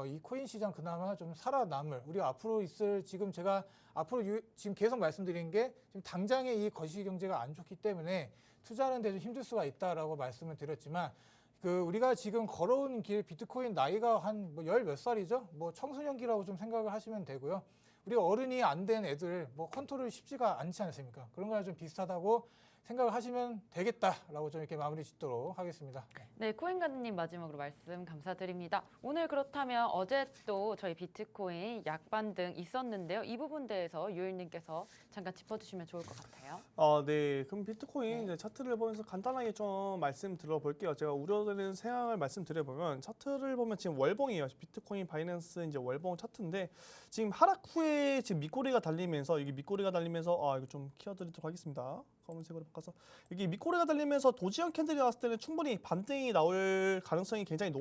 이 코인 시장 그나마 좀 살아남을 우리가 앞으로 있을 지금 제가 앞으로 지금 계속 말씀드린 게 지금 당장에 이 거시 경제가 안 좋기 때문에 투자하는 데 좀 힘들 수가 있다라고 말씀을 드렸지만 그 우리가 지금 걸어온 길 비트코인 나이가 한 뭐 열 몇 살이죠? 뭐 청소년기라고 좀 생각을 하시면 되고요. 우리가 어른이 안 된 애들 뭐 컨트롤이 쉽지가 않지 않습니까? 그런 거랑 좀 비슷하다고 생각을 하시면 되겠다라고 좀 이렇게 마무리 짓도록 하겠습니다. 네, 코인가드님 마지막으로 말씀 감사드립니다. 오늘 그렇다면 어제 또 저희 비트코인 약반등 있었는데요. 이 부분 대해서 유일님께서 잠깐 짚어주시면 좋을 것 같아요. 네. 그럼 비트코인 이제 차트를 보면서 간단하게 좀 말씀 들어볼게요. 제가 우려되는 상황을 말씀드려보면 차트를 보면 지금 월봉이에요. 비트코인 바이낸스 이제 월봉 차트인데 지금 하락 후에 지금 밑꼬리가 달리면서 이게 밑꼬리가 달리면서 이거 좀 키워드리도록 하겠습니다. 검은색으로 바꿔서 이게 밑꼬리가 달리면서 도지형 캔들이 나왔을 때는 충분히 반등이 나올 가능성이 굉장히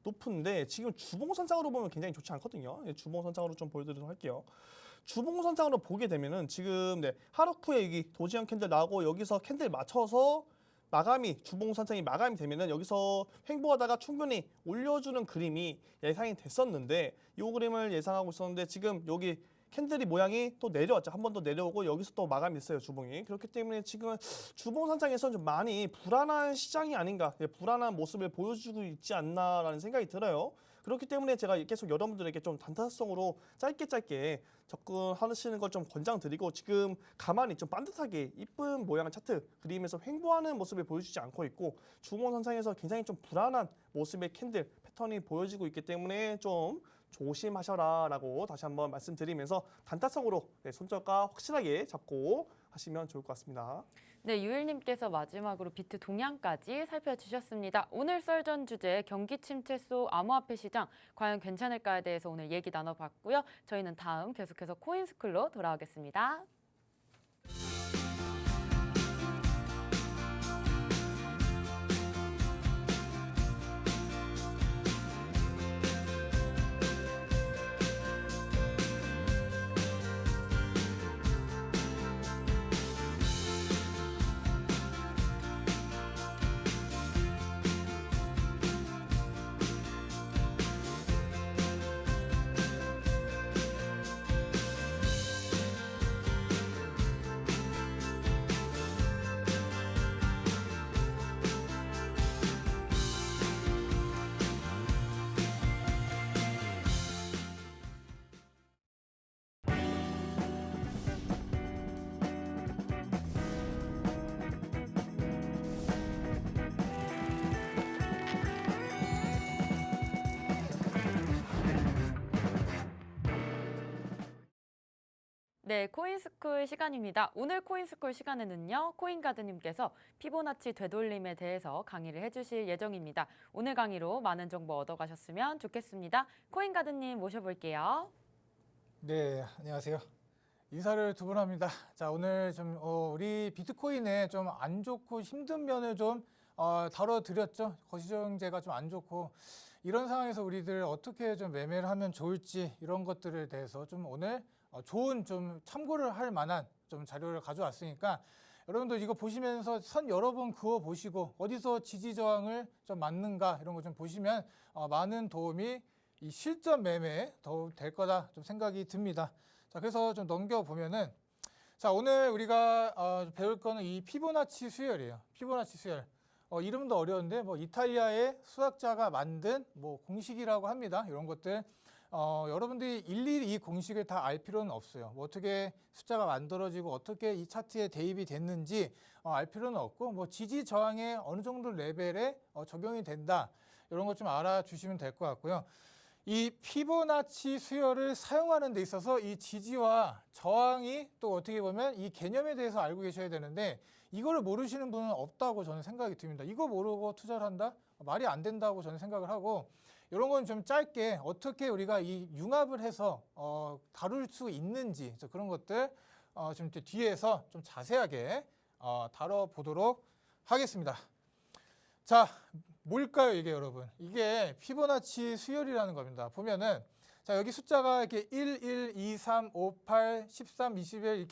높은데 지금 주봉선상으로 보면 굉장히 좋지 않거든요. 주봉선상으로 좀 보여드리도록 할게요. 주봉선상으로 보게 되면은 지금 하락 후에 여기 도지형 캔들 나오고 여기서 캔들 맞춰서 주봉선상이 마감이 되면은 여기서 횡보하다가 충분히 올려주는 그림이 예상이 됐었는데 이 그림을 예상하고 있었는데 지금 여기 캔들이 모양이 또 내려왔죠. 한 번 더 내려오고 여기서 또 마감이 있어요, 주봉이. 그렇기 때문에 지금 주봉 상장에서는 좀 많이 불안한 시장이 아닌가, 불안한 모습을 보여주고 있지 않나라는 생각이 들어요. 그렇기 때문에 제가 계속 여러분들에게 좀 단타성으로 짧게 접근하시는 걸 좀 권장드리고, 지금 가만히 좀 반듯하게 이쁜 모양의 차트 그리면서 횡보하는 모습을 보여주지 않고 있고, 주봉 상장에서 굉장히 좀 불안한 모습의 캔들 패턴이 보여지고 있기 때문에 좀 조심하셔라라고 다시 한번 말씀드리면서 단타성으로 손절가 확실하게 잡고 하시면 좋을 것 같습니다. 네, 유일님께서 마지막으로 비트 동향까지 살펴주셨습니다. 오늘 썰전 주제 경기 침체 속 암호화폐 시장 과연 괜찮을까에 대해서 오늘 얘기 나눠봤고요. 저희는 다음 계속해서 코인스쿨로 돌아오겠습니다. 네, 코인스쿨 시간입니다. 오늘 코인스쿨 시간에는요, 코인가드님께서 피보나치 되돌림에 대해서 강의를 해주실 예정입니다. 오늘 강의로 많은 정보 얻어가셨으면 좋겠습니다. 코인가드님 모셔볼게요. 네, 안녕하세요. 인사를 두 번 합니다. 자, 오늘 좀 우리 비트코인의 좀 안 좋고 힘든 면을 좀 다뤄드렸죠. 거시경제가 좀 안 좋고 이런 상황에서 우리들 어떻게 좀 매매를 하면 좋을지 이런 것들에 대해서 좀 오늘 좋은 좀 참고를 할 만한 좀 자료를 가져왔으니까 여러분들 이거 보시면서 선 여러 번 그어 보시고 어디서 지지 저항을 좀 맞는가 이런 거 좀 보시면 많은 도움이 이 실전 매매에 더 될 거다 좀 생각이 듭니다. 자, 그래서 좀 넘겨 보면은 자, 오늘 우리가 배울 거는 이 피보나치 수열이에요. 피보나치 수열. 이름도 어려운데 뭐 이탈리아의 수학자가 만든 뭐 공식이라고 합니다. 이런 것들 여러분들이 일일이 이 공식을 다 알 필요는 없어요. 뭐 어떻게 숫자가 만들어지고 어떻게 이 차트에 대입이 됐는지 알 필요는 없고 뭐 지지 저항에 어느 정도 레벨에 적용이 된다. 이런 것 좀 알아주시면 될 것 같고요. 이 피보나치 수열을 사용하는 데 있어서 이 지지와 저항이 또 어떻게 보면 이 개념에 대해서 알고 계셔야 되는데 이거를 모르시는 분은 없다고 저는 생각이 듭니다. 이거 모르고 투자를 한다? 말이 안 된다고 저는 생각을 하고 이런 건 좀 짧게 어떻게 우리가 이 융합을 해서 다룰 수 있는지 그런 것들 좀 뒤에서 좀 자세하게 다뤄보도록 하겠습니다. 자, 뭘까요 이게 여러분? 이게 피보나치 수열이라는 겁니다. 보면은 자, 여기 숫자가 이렇게 1, 1, 2, 3, 5, 8, 13, 21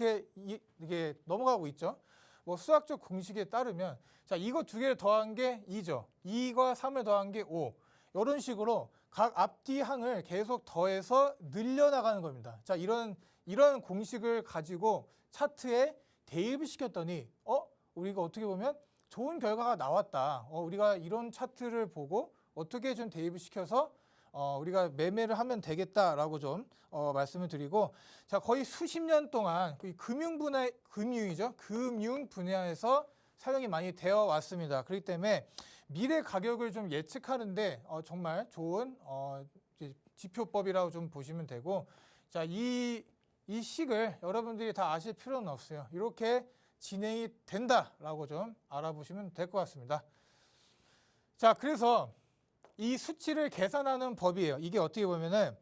이게 넘어가고 있죠. 뭐 수학적 공식에 따르면 자, 이거 두 개를 더한 게 2죠. 2과 3을 더한 게 5. 이런 식으로 각 앞뒤 항을 계속 더해서 늘려나가는 겁니다. 자, 이런 공식을 가지고 차트에 대입을 시켰더니 우리가 어떻게 보면 좋은 결과가 나왔다. 우리가 이런 차트를 보고 어떻게 좀 대입을 시켜서 우리가 매매를 하면 되겠다라고 좀 말씀을 드리고 자, 거의 수십 년 동안 금융 분야에서 사용이 많이 되어 왔습니다. 그렇기 때문에 미래 가격을 좀 예측하는데 정말 좋은 지표법이라고 좀 보시면 되고 자, 이 식을 여러분들이 다 아실 필요는 없어요. 이렇게 진행이 된다라고 좀 알아보시면 될 것 같습니다. 자, 그래서 이 수치를 계산하는 법이에요. 이게 어떻게 보면은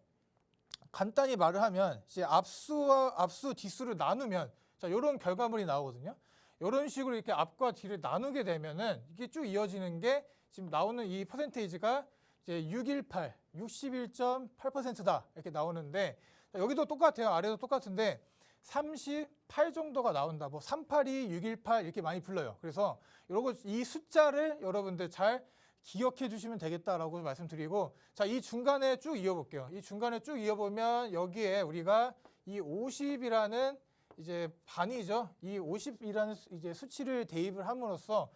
간단히 말을 하면 이제 앞수 뒷수를 나누면 자, 이런 결과물이 나오거든요. 이런 식으로 이렇게 앞과 뒤를 나누게 되면은 이게 쭉 이어지는 게 지금 나오는 이 퍼센테이지가 이제 61.8%다 이렇게 나오는데 자, 여기도 똑같아요. 아래도 똑같은데 38 정도가 나온다. 뭐 382, 618 이렇게 많이 불러요. 그래서 이 숫자를 여러분들 잘 기억해 주시면 되겠다라고 말씀드리고 자, 이 중간에 쭉 이어볼게요. 이 중간에 쭉 이어보면 여기에 우리가 이 50이라는 이제 반이죠. 이 50이라는 이제 수치를 대입을 함으로써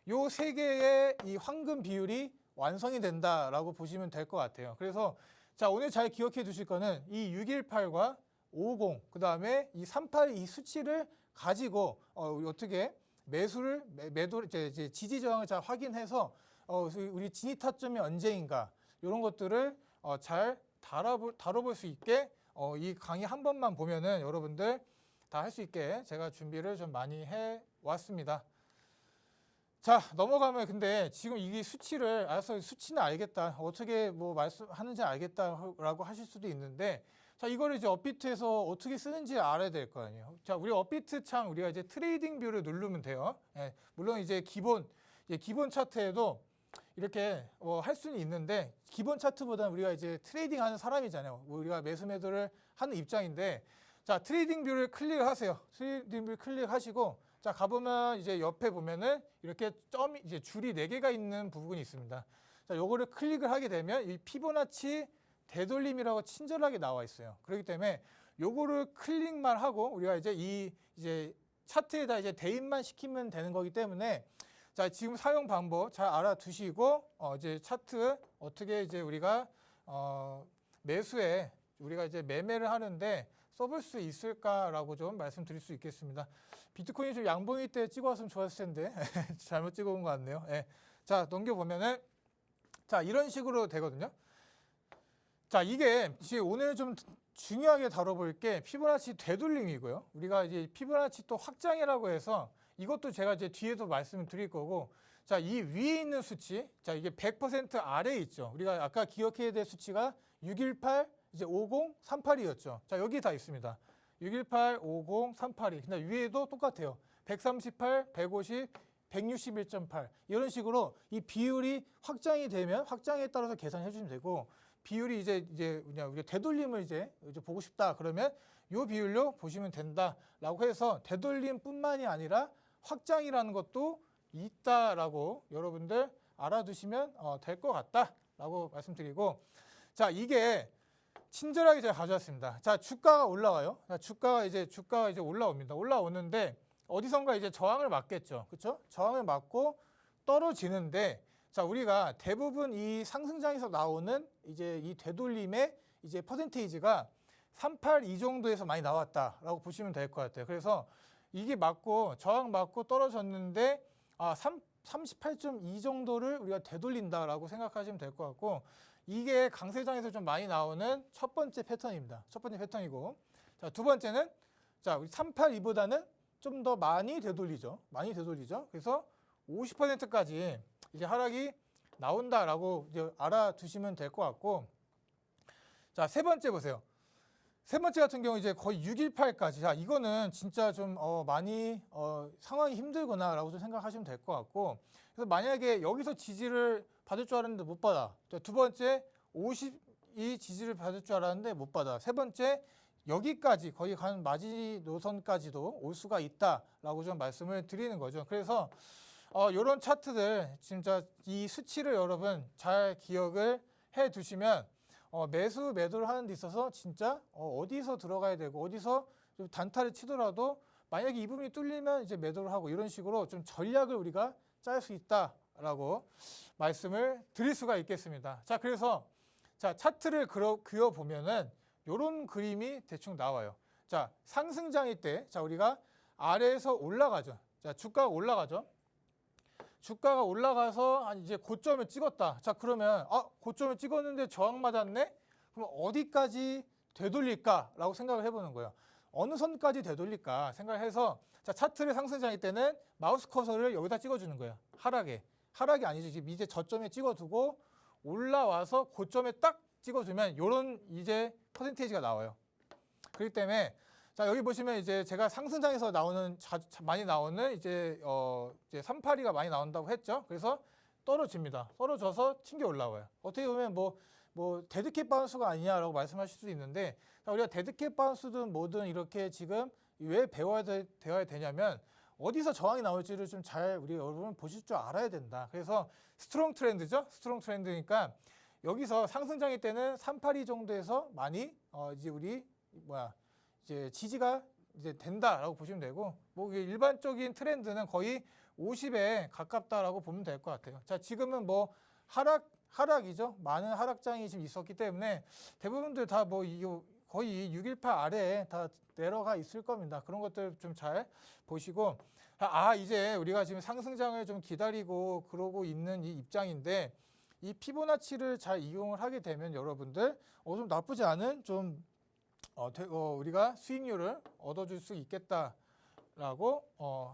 요 세 개의 이 황금 비율이 완성이 된다라고 보시면 될 것 같아요. 그래서 자, 오늘 잘 기억해 두실 거는 이 618과 50, 그 다음에 이 38 이 수치를 가지고 어떻게 매도 이제 지지 저항을 잘 확인해서 우리 진입 타점이 언제인가 이런 것들을 잘 다뤄볼 수 있게 이 강의 한 번만 보면은 여러분들 다 할 수 있게 제가 준비를 좀 많이 해 왔습니다. 자, 넘어가면 근데 지금 이 수치를 알아서 수치는 알겠다. 어떻게 뭐 말씀하는지 알겠다라고 하실 수도 있는데 자, 이거를 이제 업비트에서 어떻게 쓰는지 알아야 될 거 아니에요. 자, 우리 업비트 창 우리가 이제 트레이딩 뷰를 누르면 돼요. 예, 물론 이제 기본 차트에도 이렇게 할 수는 있는데 기본 차트보다는 우리가 이제 트레이딩 하는 사람이잖아요. 우리가 매수 매도를 하는 입장인데 자, 트레이딩 뷰를 클릭하세요. 트레이딩 뷰 클릭하시고 자, 가보면 이제 옆에 보면은 이렇게 이제 줄이 4개가 있는 부분이 있습니다. 자, 요거를 클릭을 하게 되면 이 피보나치 되돌림이라고 친절하게 나와 있어요. 그렇기 때문에 요거를 클릭만 하고 우리가 이제 차트에다 이제 대입만 시키면 되는 거기 때문에 자, 지금 사용 방법 잘 알아두시고 이제 차트 어떻게 이제 우리가 매수에 우리가 이제 매매를 하는데 써볼 수 있을까라고 좀 말씀드릴 수 있겠습니다. 비트코인이 좀 양봉일 때 찍어왔으면 좋았을 텐데 잘못 찍어온 것 같네요. 예. 자, 넘겨보면은 자, 이런 식으로 되거든요. 자, 이게 지금 오늘 좀 중요하게 다뤄볼 게 피보나치 되돌림이고요. 우리가 이제 피보나치 또 확장이라고 해서 이것도 제가 이제 뒤에도 말씀을 드릴 거고 자, 이 위에 있는 수치 자, 이게 100% 아래에 있죠. 우리가 아까 기억해야 될 수치가 618 이제 50, 38이었죠. 자, 여기 다 있습니다. 618, 50, 382. 근데 위에도 똑같아요. 138, 150, 161.8. 이런 식으로 이 비율이 확장이 되면 확장에 따라서 계산해 주시면 되고 비율이 이제 그냥 우리가 되돌림을 이제 보고 싶다 그러면 이 비율로 보시면 된다라고 해서 되돌림뿐만이 아니라 확장이라는 것도 있다라고 여러분들 알아두시면 될 것 같다라고 말씀드리고 자, 이게 친절하게 제가 가져왔습니다. 자, 주가가 올라와요. 자, 주가가 이제 올라옵니다. 올라오는데 어디선가 이제 저항을 맞겠죠. 그렇죠? 저항을 맞고 떨어지는데 자, 우리가 대부분 이 상승장에서 나오는 이제 이 되돌림의 이제 퍼센테이지가 382 정도에서 많이 나왔다라고 보시면 될 것 같아요. 그래서 이게 맞고 저항 맞고 떨어졌는데 38.2 정도를 우리가 되돌린다라고 생각하시면 될 것 같고 이게 강세장에서 좀 많이 나오는 첫 번째 패턴입니다. 첫 번째 패턴이고 자, 두 번째는 자, 우리 382보다는 좀 더 많이 되돌리죠. 많이 되돌리죠. 그래서 50%까지 이제 하락이 나온다라고 이제 알아두시면 될 것 같고 자, 세 번째 보세요. 세 번째 같은 경우 이제 거의 618까지. 자, 이거는 진짜 좀 많이 상황이 힘들구나라고 좀 생각하시면 될 것 같고 그래서 만약에 여기서 지지를 받을 줄 알았는데 못 받아. 두 번째 50이 지지를 받을 줄 알았는데 못 받아. 세 번째 여기까지 거의 간 마지노선까지도 올 수가 있다라고 좀 말씀을 드리는 거죠. 그래서 이런 차트들 진짜 이 수치를 여러분 잘 기억을 해 두시면 매수 매도를 하는 데 있어서 진짜 어디서 들어가야 되고 어디서 좀 단타를 치더라도 만약에 이 부분이 뚫리면 이제 매도를 하고 이런 식으로 좀 전략을 우리가 짤 수 있다라고 말씀을 드릴 수가 있겠습니다. 자, 그래서 자, 차트를 그려 보면은 이런 그림이 대충 나와요. 자, 상승장일 때 자, 우리가 아래에서 올라가죠. 자, 주가가 올라가죠. 주가가 올라가서 이제 고점을 찍었다. 자, 그러면 고점을 찍었는데 저항 맞았네? 그럼 어디까지 되돌릴까라고 생각을 해보는 거예요. 어느 선까지 되돌릴까 생각해서 자, 차트를 상승장일 때는 마우스 커서를 여기다 찍어주는 거예요. 하락이 아니죠. 지금 이제 저점에 찍어두고 올라와서 고점에 딱 찍어주면 이런 이제 퍼센테이지가 나와요. 그렇기 때문에 자, 여기 보시면 이제 제가 상승장에서 나오는 많이 나오는 이제 382가 많이 나온다고 했죠. 그래서 떨어집니다. 떨어져서 튕겨 올라와요. 어떻게 보면 뭐 데드캣 바운스가 아니냐라고 말씀하실 수도 있는데 자, 우리가 데드캣 바운스든 뭐든 이렇게 지금 왜 배워야 되냐면 어디서 저항이 나올지를 좀 잘 우리 여러분 보실 줄 알아야 된다. 그래서 스트롱 트렌드죠. 스트롱 트렌드니까 여기서 상승장일 때는 382 정도에서 많이 이제 우리 이제 지지가 이제 된다라고 보시면 되고, 뭐 이게 일반적인 트렌드는 거의 50에 가깝다라고 보면 될 것 같아요. 자, 지금은 뭐 하락이죠. 많은 하락장이 지금 있었기 때문에 대부분들 다 뭐 거의 618 아래에 다 내려가 있을 겁니다. 그런 것들 좀 잘 보시고, 이제 우리가 지금 상승장을 좀 기다리고 그러고 있는 이 입장인데, 이 피보나치를 잘 이용을 하게 되면 여러분들 좀 나쁘지 않은 좀 우리가 수익률을 얻어줄 수 있겠다라고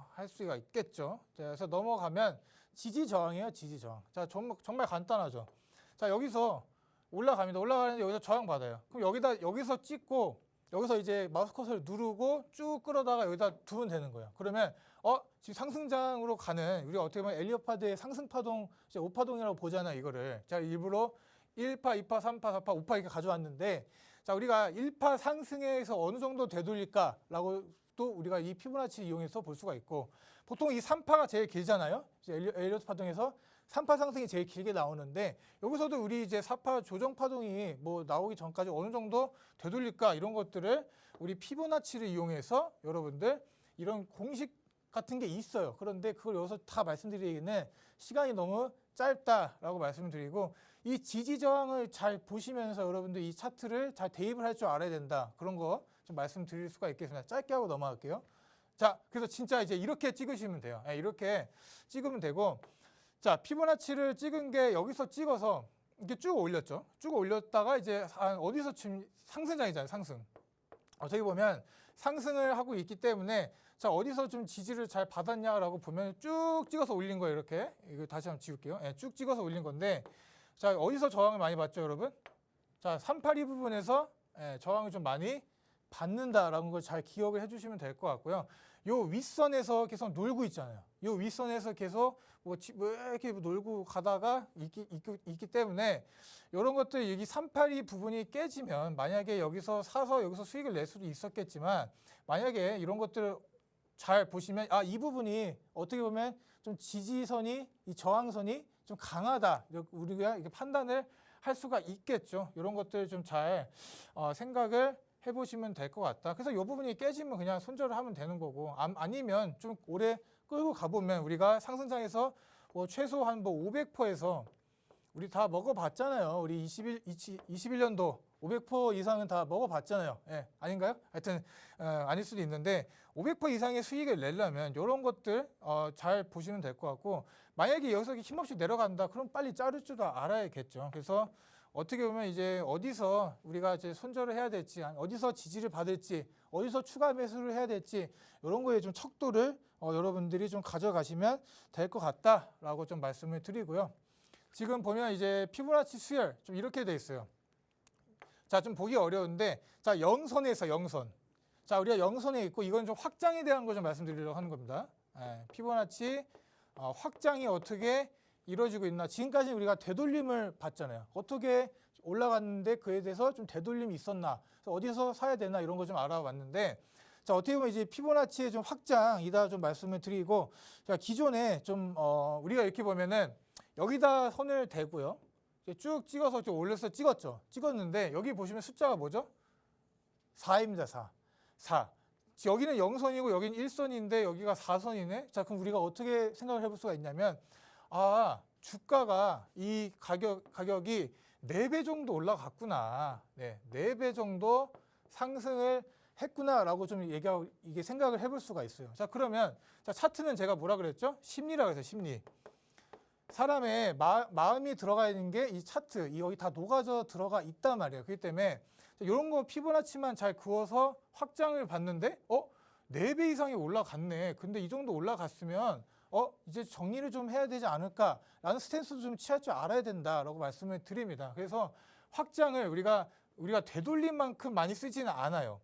할 수가 있겠죠. 자, 그래서 넘어가면 지지 저항이에요. 지지 저항. 자, 정말 간단하죠. 자, 여기서 올라갑니다. 올라가는데 여기서 저항 받아요. 그럼 여기서 찍고 여기서 이제 마우스 커서를 누르고 쭉 끌어다가 여기다 두면 되는 거예요. 그러면 지금 상승장으로 가는, 우리가 어떻게 보면 엘리엇파드의 상승파동, 이제 5파동이라고 보잖아요, 이거를. 자, 일부러 1파, 2파, 3파, 4파, 5파 이렇게 가져왔는데, 자, 우리가 1파 상승에서 어느 정도 되돌릴까라고 또 우리가 이 피보나치 이용해서 볼 수가 있고, 보통 이 3파가 제일 길잖아요. 이제 엘리엇 파동에서 3파 상승이 제일 길게 나오는데, 여기서도 우리 이제 4파 조정 파동이 뭐 나오기 전까지 어느 정도 되돌릴까, 이런 것들을 우리 피보나치를 이용해서 여러분들 이런 공식 같은 게 있어요. 그런데 그걸 여기서 다 말씀드리기는 시간이 너무 짧다라고 말씀을 드리고, 이 지지 저항을 잘 보시면서 여러분들 이 차트를 잘 대입을 할 줄 알아야 된다. 그런 거 좀 말씀드릴 수가 있겠습니다. 짧게 하고 넘어갈게요. 자, 그래서 진짜 이제 이렇게 찍으시면 돼요. 이렇게 찍으면 되고, 자, 피보나치를 찍은 게 여기서 찍어서 이렇게 쭉 올렸죠. 쭉 올렸다가 이제 어디서 지금 상승장이잖아요. 상승. 어떻게 보면 상승을 하고 있기 때문에, 자, 어디서 좀 지지를 잘 받았냐라고 보면 쭉 찍어서 올린 거예요. 이렇게. 이거 다시 한번 지울게요. 쭉 찍어서 올린 건데, 자, 어디서 저항을 많이 받죠, 여러분? 자, 382 부분에서 저항을 좀 많이 받는다라는 걸 잘 기억을 해주시면 될 것 같고요. 요 윗선에서 계속 놀고 있잖아요. 요 윗선에서 계속 뭐 이렇게 놀고 가다가 있기 때문에, 이런 것들, 여기 382 부분이 깨지면 만약에 여기서 사서 여기서 수익을 낼 수도 있었겠지만, 만약에 이런 것들을 잘 보시면 이 부분이 어떻게 보면 좀 지지선이, 이 저항선이 좀 강하다, 우리가 이렇게 판단을 할 수가 있겠죠. 이런 것들 좀 잘 생각을 해보시면 될 것 같다. 그래서 이 부분이 깨지면 그냥 손절을 하면 되는 거고, 아니면 좀 오래 끌고 가보면, 우리가 상승장에서 뭐 최소한 뭐 500%에서 우리 다 먹어봤잖아요. 우리 21년도 500% 이상은 다 먹어봤잖아요. 아닌가요? 하여튼 아닐 수도 있는데, 500% 이상의 수익을 내려면 이런 것들 잘 보시면 될 것 같고, 만약에 여기서 힘없이 내려간다, 그럼 빨리 자를 줄도 알아야겠죠. 그래서 어떻게 보면 이제 어디서 우리가 이제 손절을 해야 될지, 어디서 지지를 받을지, 어디서 추가 매수를 해야 될지, 이런 거에 좀 척도를 여러분들이 좀 가져가시면 될 것 같다라고 좀 말씀을 드리고요. 지금 보면 이제 피보나치 수열 좀 이렇게 돼 있어요. 자, 좀 보기 어려운데, 자, 영선에서 영선. 자, 우리가 영선에 있고, 이건 좀 확장에 대한 거 좀 말씀드리려고 하는 겁니다. 피보나치 확장이 어떻게 이루어지고 있나. 지금까지 우리가 되돌림을 봤잖아요. 어떻게 올라갔는데 그에 대해서 좀 되돌림이 있었나, 그래서 어디서 사야 되나, 이런 거 좀 알아봤는데, 자, 어떻게 보면 이제 피보나치의 좀 확장이다 좀 말씀을 드리고, 자, 기존에 좀 우리가 이렇게 보면은 여기다 선을 대고요. 쭉 찍어서 좀 올려서 찍었는데, 여기 보시면 숫자가 뭐죠? 4입니다. 4. 여기는 0선이고 여기는 1선인데 여기가 4선이네. 자, 그럼 우리가 어떻게 생각을 해볼 수가 있냐면, 주가가 이 가격이 4배 정도 올라갔구나. 4배 정도 상승을 했구나라고 좀 이게 생각을 해볼 수가 있어요. 자, 그러면 차트는 제가 뭐라 그랬죠? 심리라고 해서 심리. 사람의 마음이 들어가 있는 게 이 차트, 여기 다 녹아져 들어가 있단 말이에요. 그렇기 때문에 이런 거 피보나치만 잘 그어서 확장을 봤는데 4배 이상이 올라갔네. 근데 이 정도 올라갔으면 이제 정리를 좀 해야 되지 않을까라는 스탠스도 좀 취할 줄 알아야 된다라고 말씀을 드립니다. 그래서 확장을 우리가 되돌림만큼 많이 쓰지는 않아요.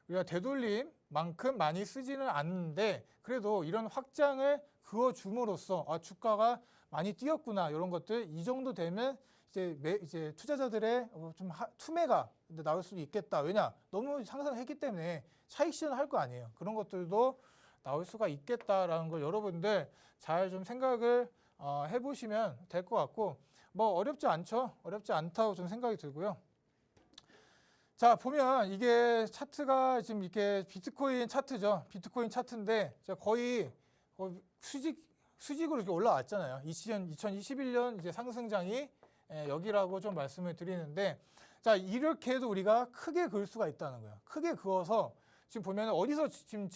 우리가 되돌림만큼 많이 쓰지는 않는데, 그래도 이런 확장을 그어줌으로써 주가가 많이 뛰었구나, 이런 것들, 이 정도 되면 이제 투자자들의 좀 투매가 나올 수도 있겠다. 왜냐? 너무 상승했기 때문에 차익 실현을 할 거 아니에요. 그런 것들도 나올 수가 있겠다라는 걸 여러분들 잘 좀 생각을 해보시면 될 것 같고, 뭐 어렵지 않죠. 어렵지 않다고 좀 생각이 들고요. 자, 보면 이게 차트가 지금 이렇게 비트코인 차트죠. 비트코인 차트인데 거의 수직으로 이렇게 올라왔잖아요. 2021년 이제 상승장이 여기라고 좀 말씀을 드리는데, 자, 이렇게 해도 우리가 크게 그을 수가 있다는 거예요. 크게 그어서 지금 보면 어디서 지금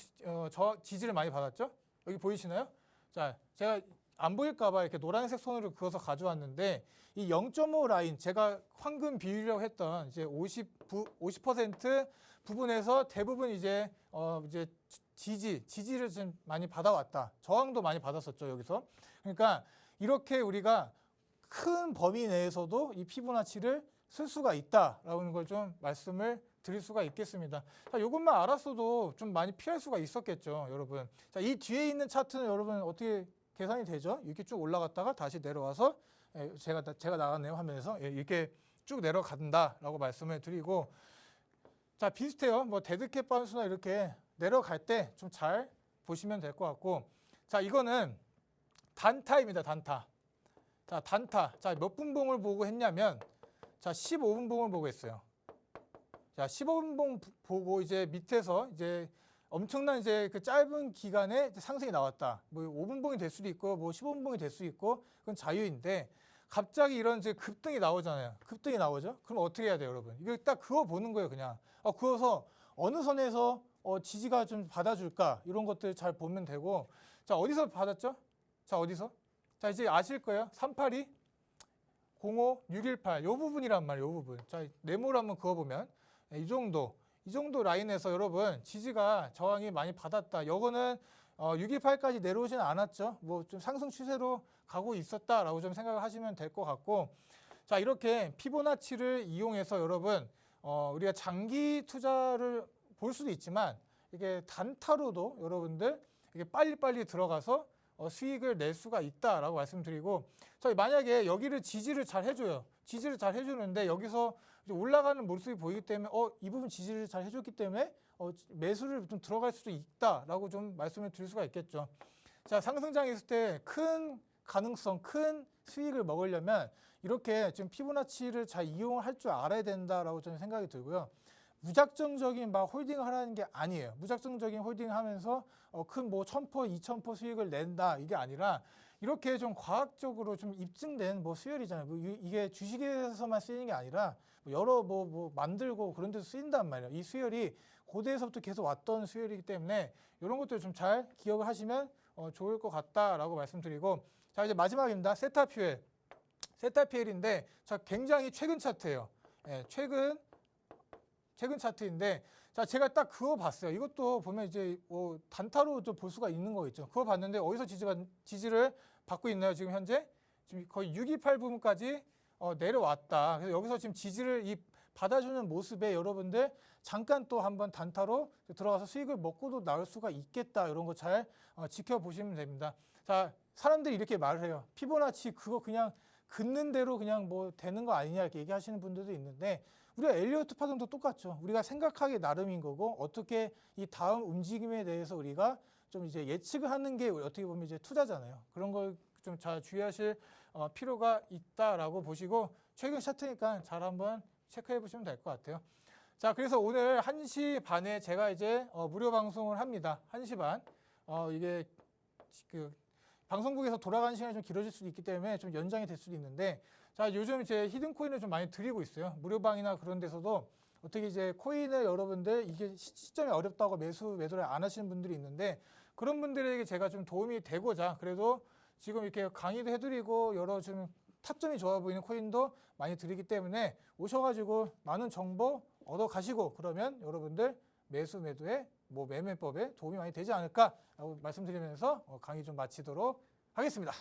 저 지지를 많이 받았죠? 여기 보이시나요? 자, 제가 안 보일까봐 이렇게 노란색 선으로 그어서 가져왔는데, 이 0.5 라인, 제가 황금 비율이라고 했던 이제 50% 부분에서 대부분 이제 지지를 좀 많이 받아왔다. 저항도 많이 받았었죠, 여기서. 그러니까 이렇게 우리가 큰 범위 내에서도 이 피보나치를 쓸 수가 있다라는 걸 좀 말씀을 드릴 수가 있겠습니다. 자, 이것만 알았어도 좀 많이 피할 수가 있었겠죠, 여러분. 자, 이 뒤에 있는 차트는 여러분 어떻게 계산이 되죠? 이렇게 쭉 올라갔다가 다시 내려와서 제가 나갔네요, 화면에서. 이렇게 쭉 내려간다라고 말씀을 드리고, 자, 비슷해요. 뭐 데드캣 바운스나 이렇게 내려갈 때 좀 잘 보시면 될 것 같고, 자, 이거는 단타입니다, 단타. 자, 단타. 자, 몇 분봉을 보고 했냐면, 자, 15분봉을 보고 했어요. 자, 15분봉 보고 이제 밑에서 이제 엄청난 이제 그 짧은 기간에 상승이 나왔다. 뭐 5분봉이 될 수도 있고, 뭐 15분봉이 될 수 있고, 그건 자유인데, 갑자기 이런 이제 급등이 나오잖아요. 급등이 나오죠? 그럼 어떻게 해야 돼요, 여러분? 이거 딱 그어 보는 거예요, 그냥. 그어서 어느 선에서 지지가 좀 받아줄까? 이런 것들 잘 보면 되고, 자, 어디서 받았죠? 자, 어디서? 자, 이제 아실 거예요. 382, 05, 618. 요 부분이란 말이에요, 요 부분. 자, 네모를 한번 그어보면, 이 정도 라인에서 여러분, 지지가 저항이 많이 받았다. 요거는 628까지 내려오지는 않았죠. 뭐 좀 상승 추세로 가고 있었다라고 좀 생각을 하시면 될 것 같고, 자, 이렇게 피보나치를 이용해서 여러분, 우리가 장기 투자를 볼 수도 있지만, 이게 단타로도 여러분들 이게 빨리빨리 들어가서 수익을 낼 수가 있다라고 말씀드리고, 자, 만약에 여기를 지지를 잘 해줘요. 지지를 잘 해주는데 여기서 이제 올라가는 모습이 보이기 때문에 이 부분 지지를 잘 해줬기 때문에 매수를 좀 들어갈 수도 있다라고 좀 말씀을 드릴 수가 있겠죠. 자, 상승장이 있을 때 큰 가능성, 큰 수익을 먹으려면 이렇게 지금 피보나치를 잘 이용할 줄 알아야 된다라고 저는 생각이 들고요. 무작정적인 막 홀딩을 하라는 게 아니에요. 무작정적인 홀딩을 하면서 큰 뭐 1000%, 2000% 수익을 낸다 이게 아니라 이렇게 좀 과학적으로 좀 입증된 뭐 수열이잖아요. 뭐 이게 주식에서만 쓰이는 게 아니라 여러 뭐 만들고 그런 데서 쓰인단 말이에요. 이 수열이 고대에서부터 계속 왔던 수열이기 때문에 이런 것들 좀 잘 기억을 하시면 좋을 것 같다라고 말씀드리고, 자, 이제 마지막입니다. 세타퓨엘. 세타퓨엘인데 자, 굉장히 최근 차트예요. 최근 차트인데, 자, 제가 딱 그거 봤어요. 이것도 보면 이제 단타로 좀 볼 수가 있는 거 있죠. 그거 봤는데 어디서 지지를 받고 있나요? 지금 현재 지금 거의 628 부분까지 내려왔다. 그래서 여기서 지금 지지를 받아주는 모습에 여러분들 잠깐 또 한번 단타로 들어가서 수익을 먹고도 나올 수가 있겠다. 이런 거 잘 지켜보시면 됩니다. 자, 사람들이 이렇게 말을 해요. 피보나치 그거 그냥 긋는 대로 그냥 뭐 되는 거 아니냐 이렇게 얘기하시는 분들도 있는데, 우리가 엘리어트 파동도 똑같죠. 우리가 생각하기 나름인 거고, 어떻게 이 다음 움직임에 대해서 우리가 좀 이제 예측을 하는 게 어떻게 보면 이제 투자잖아요. 그런 걸 좀 잘 주의하실 필요가 있다라고 보시고, 최근 차트니까 잘 한번 체크해 보시면 될 것 같아요. 자, 그래서 오늘 1시 반에 제가 이제 무료 방송을 합니다. 1시 반. 이게 그 방송국에서 돌아가는 시간이 좀 길어질 수도 있기 때문에 좀 연장이 될 수도 있는데, 자, 요즘 제 히든 코인을 좀 많이 드리고 있어요. 무료방이나 그런 데서도 어떻게 이제 코인을 여러분들 이게 시점이 어렵다고 매도를 안 하시는 분들이 있는데, 그런 분들에게 제가 좀 도움이 되고자 그래도 지금 이렇게 강의도 해드리고 여러 좀 타점이 좋아 보이는 코인도 많이 드리기 때문에 오셔가지고 많은 정보 얻어 가시고, 그러면 여러분들 매도에 뭐 매매법에 도움이 많이 되지 않을까라고 말씀드리면서 강의 좀 마치도록 하겠습니다.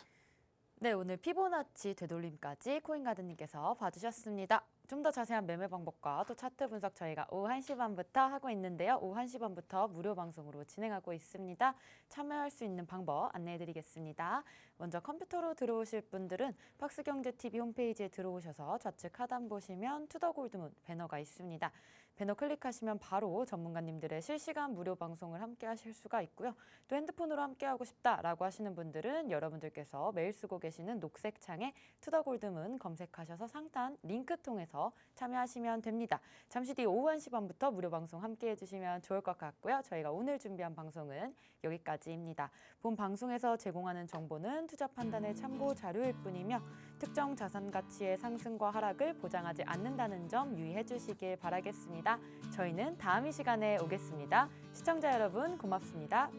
네, 오늘 피보나치 되돌림까지 코인가드님께서 봐주셨습니다. 좀 더 자세한 매매 방법과 또 차트 분석 저희가 오후 1시 반부터 하고 있는데요. 오후 1시 반부터 무료 방송으로 진행하고 있습니다. 참여할 수 있는 방법 안내해드리겠습니다. 먼저 컴퓨터로 들어오실 분들은 박스경제TV 홈페이지에 들어오셔서 좌측 하단 보시면 투더골드문 배너가 있습니다. 배너 클릭하시면 바로 전문가님들의 실시간 무료 방송을 함께 하실 수가 있고요. 또 핸드폰으로 함께 하고 싶다라고 하시는 분들은 여러분들께서 매일 쓰고 계시는 녹색 창에 투더골드문 검색하셔서 상단 링크 통해서 참여하시면 됩니다. 잠시 뒤 오후 1시 반부터 무료 방송 함께 해주시면 좋을 것 같고요. 저희가 오늘 준비한 방송은 여기까지입니다. 본 방송에서 제공하는 정보는 투자 판단의 참고 자료일 뿐이며 특정 자산 가치의 상승과 하락을 보장하지 않는다는 점 유의해 주시길 바라겠습니다. 저희는 다음 이 시간에 오겠습니다. 시청자 여러분 고맙습니다.